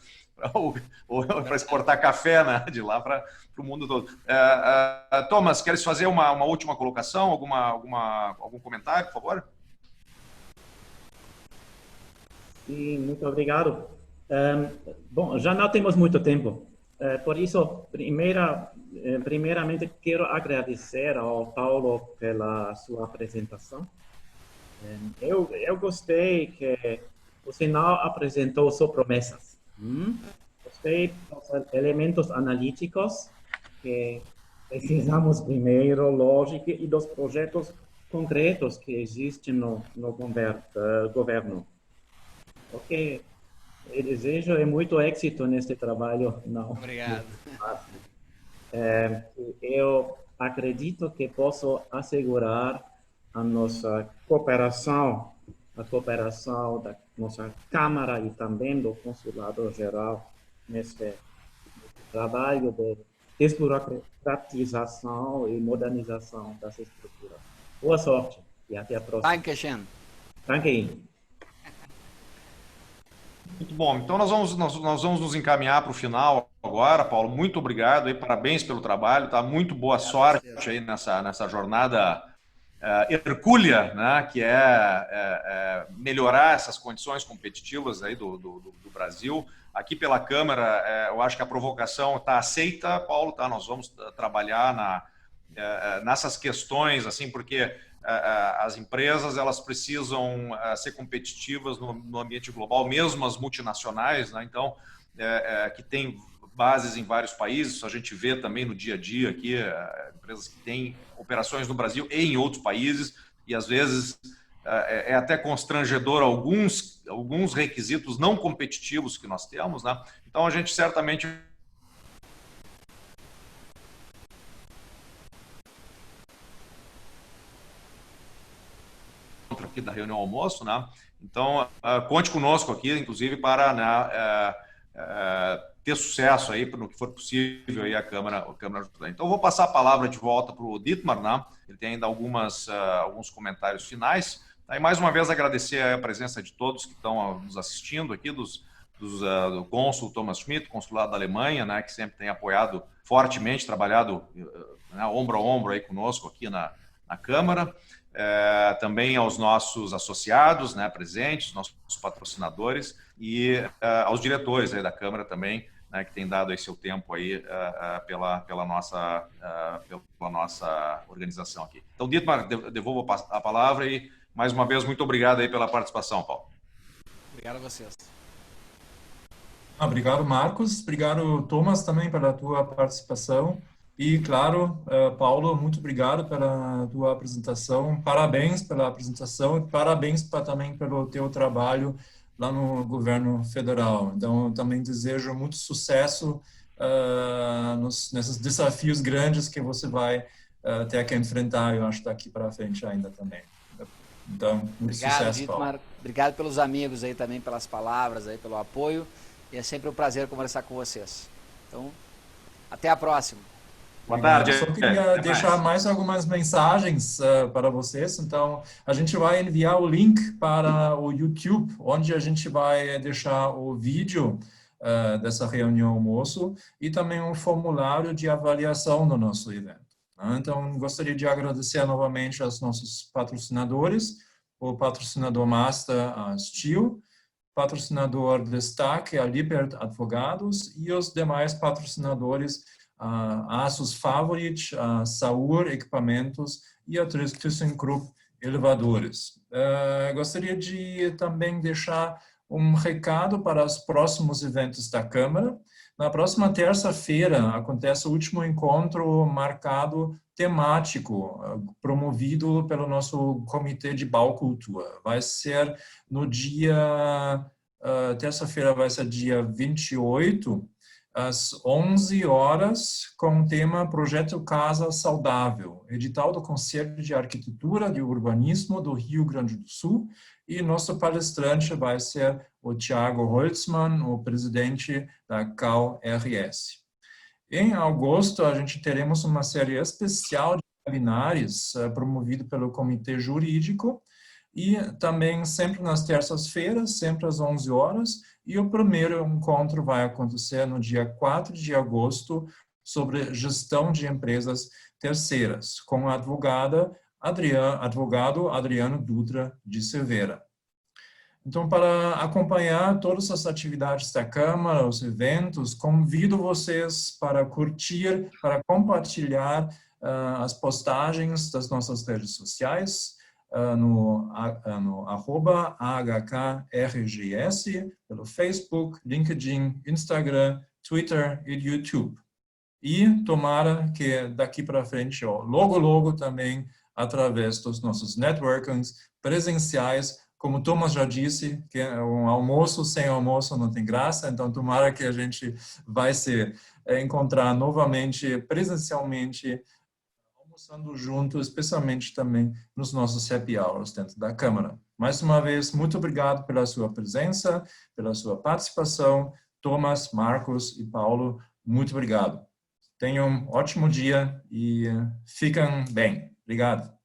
Ou para exportar café, né? De lá para o mundo todo. Thomas, queres fazer uma última colocação? Algum comentário, por favor? Sim, muito obrigado. Bom, já não temos muito tempo, por isso, primeiramente, quero agradecer ao Paulo pela sua apresentação. Eu gostei que você não apresentou só promessas. Gostei dos elementos analíticos que precisamos primeiro, lógico, e dos projetos concretos que existem no governo. Ok. Eu desejo muito êxito neste trabalho. Não. Obrigado. Eu acredito que posso assegurar a nossa cooperação, a cooperação da nossa Câmara e também do Consulado Geral neste trabalho de desburocratização e modernização das estruturas. Boa sorte e até a próxima. Dankeschön. Danke. Muito bom. Então nós vamos nos encaminhar para o final agora, Paulo. Muito obrigado, parabéns pelo trabalho, tá? Muito boa sorte aí nessa jornada hercúlea, né? Que é melhorar essas condições competitivas aí do Brasil. Aqui pela Câmara, eu acho que a provocação está aceita, Paulo, tá? Nós vamos trabalhar nessas questões, assim, porque as empresas elas precisam ser competitivas no ambiente global, mesmo as multinacionais, né? Então, que tem bases em vários países, isso a gente vê também no dia a dia aqui, empresas que têm operações no Brasil e em outros países, e às vezes é até constrangedor alguns requisitos não competitivos que nós temos, né? Então, a gente certamente aqui da reunião almoço, né? Então, conte conosco aqui, inclusive, para ter sucesso aí no que for possível aí a Câmara ajudar. Então, eu vou passar a palavra de volta para o Dietmar, né? Ele tem ainda alguns comentários finais. E mais uma vez agradecer a presença de todos que estão nos assistindo aqui, do cônsul Thomas Schmidt, consulado da Alemanha, né? Que sempre tem apoiado fortemente, trabalhado ombro a ombro aí conosco aqui na Câmara. Também aos nossos associados, né, presentes, nossos patrocinadores e aos diretores aí da Câmara também, né, que têm dado aí seu tempo aí pela nossa organização aqui. Então, Dietmar, devolvo a palavra e mais uma vez muito obrigado aí pela participação, Paulo. Obrigado a vocês. Obrigado, Marcos. Obrigado, Thomas, também pela tua participação. E, claro, Paulo, muito obrigado pela tua apresentação. Parabéns pela apresentação e parabéns também pelo teu trabalho lá no governo federal. Então, eu também desejo muito sucesso nesses desafios grandes que você vai ter que enfrentar, eu acho, daqui para frente ainda também. Então, muito sucesso, Dietmar. Paulo. Obrigado pelos amigos aí também, pelas palavras aí, pelo apoio. E é sempre um prazer conversar com vocês. Então, até a próxima. Boa tarde. Eu só queria deixar mais algumas mensagens para vocês. Então, a gente vai enviar o link para o YouTube, onde a gente vai deixar o vídeo dessa reunião almoço e também um formulário de avaliação do nosso evento. Então, gostaria de agradecer novamente aos nossos patrocinadores, o patrocinador Master, a Steel, patrocinador Destaque, a Lippert Advogados, e os demais patrocinadores, a Asus Favorit, a Saur Equipamentos e a ThyssenKrupp Elevadores. Gostaria de também deixar um recado para os próximos eventos da Câmara. Na próxima terça-feira acontece o último encontro marcado temático, promovido pelo nosso Comitê de Baucultura. Vai ser no dia, terça-feira vai ser dia 28, às 11 horas, com o tema Projeto Casa Saudável, edital do Conselho de Arquitetura e Urbanismo do Rio Grande do Sul, e nosso palestrante vai ser o Thiago Holzmann, o presidente da CAL-RS. Em agosto, a gente teremos uma série especial de webinars promovido pelo Comitê Jurídico, e também sempre nas terças-feiras, sempre às 11 horas, e o primeiro encontro vai acontecer no dia 4 de agosto, sobre gestão de empresas terceiras, com a advogado Adriano Dutra de Silveira. Então, para acompanhar todas as atividades da Câmara, os eventos, convido vocês para curtir, para compartilhar as postagens das nossas redes sociais, no @AHKRGS, pelo Facebook, LinkedIn, Instagram, Twitter e YouTube. E tomara que daqui para frente, logo também, através dos nossos networkings presenciais, como Thomas já disse, que um almoço sem almoço não tem graça, então tomara que a gente vai se encontrar novamente presencialmente, almoçando junto, especialmente também nos nossos happy hours dentro da Câmara. Mais uma vez, muito obrigado pela sua presença, pela sua participação. Thomas, Marcos e Paulo, muito obrigado. Tenham um ótimo dia e fiquem bem. Obrigado.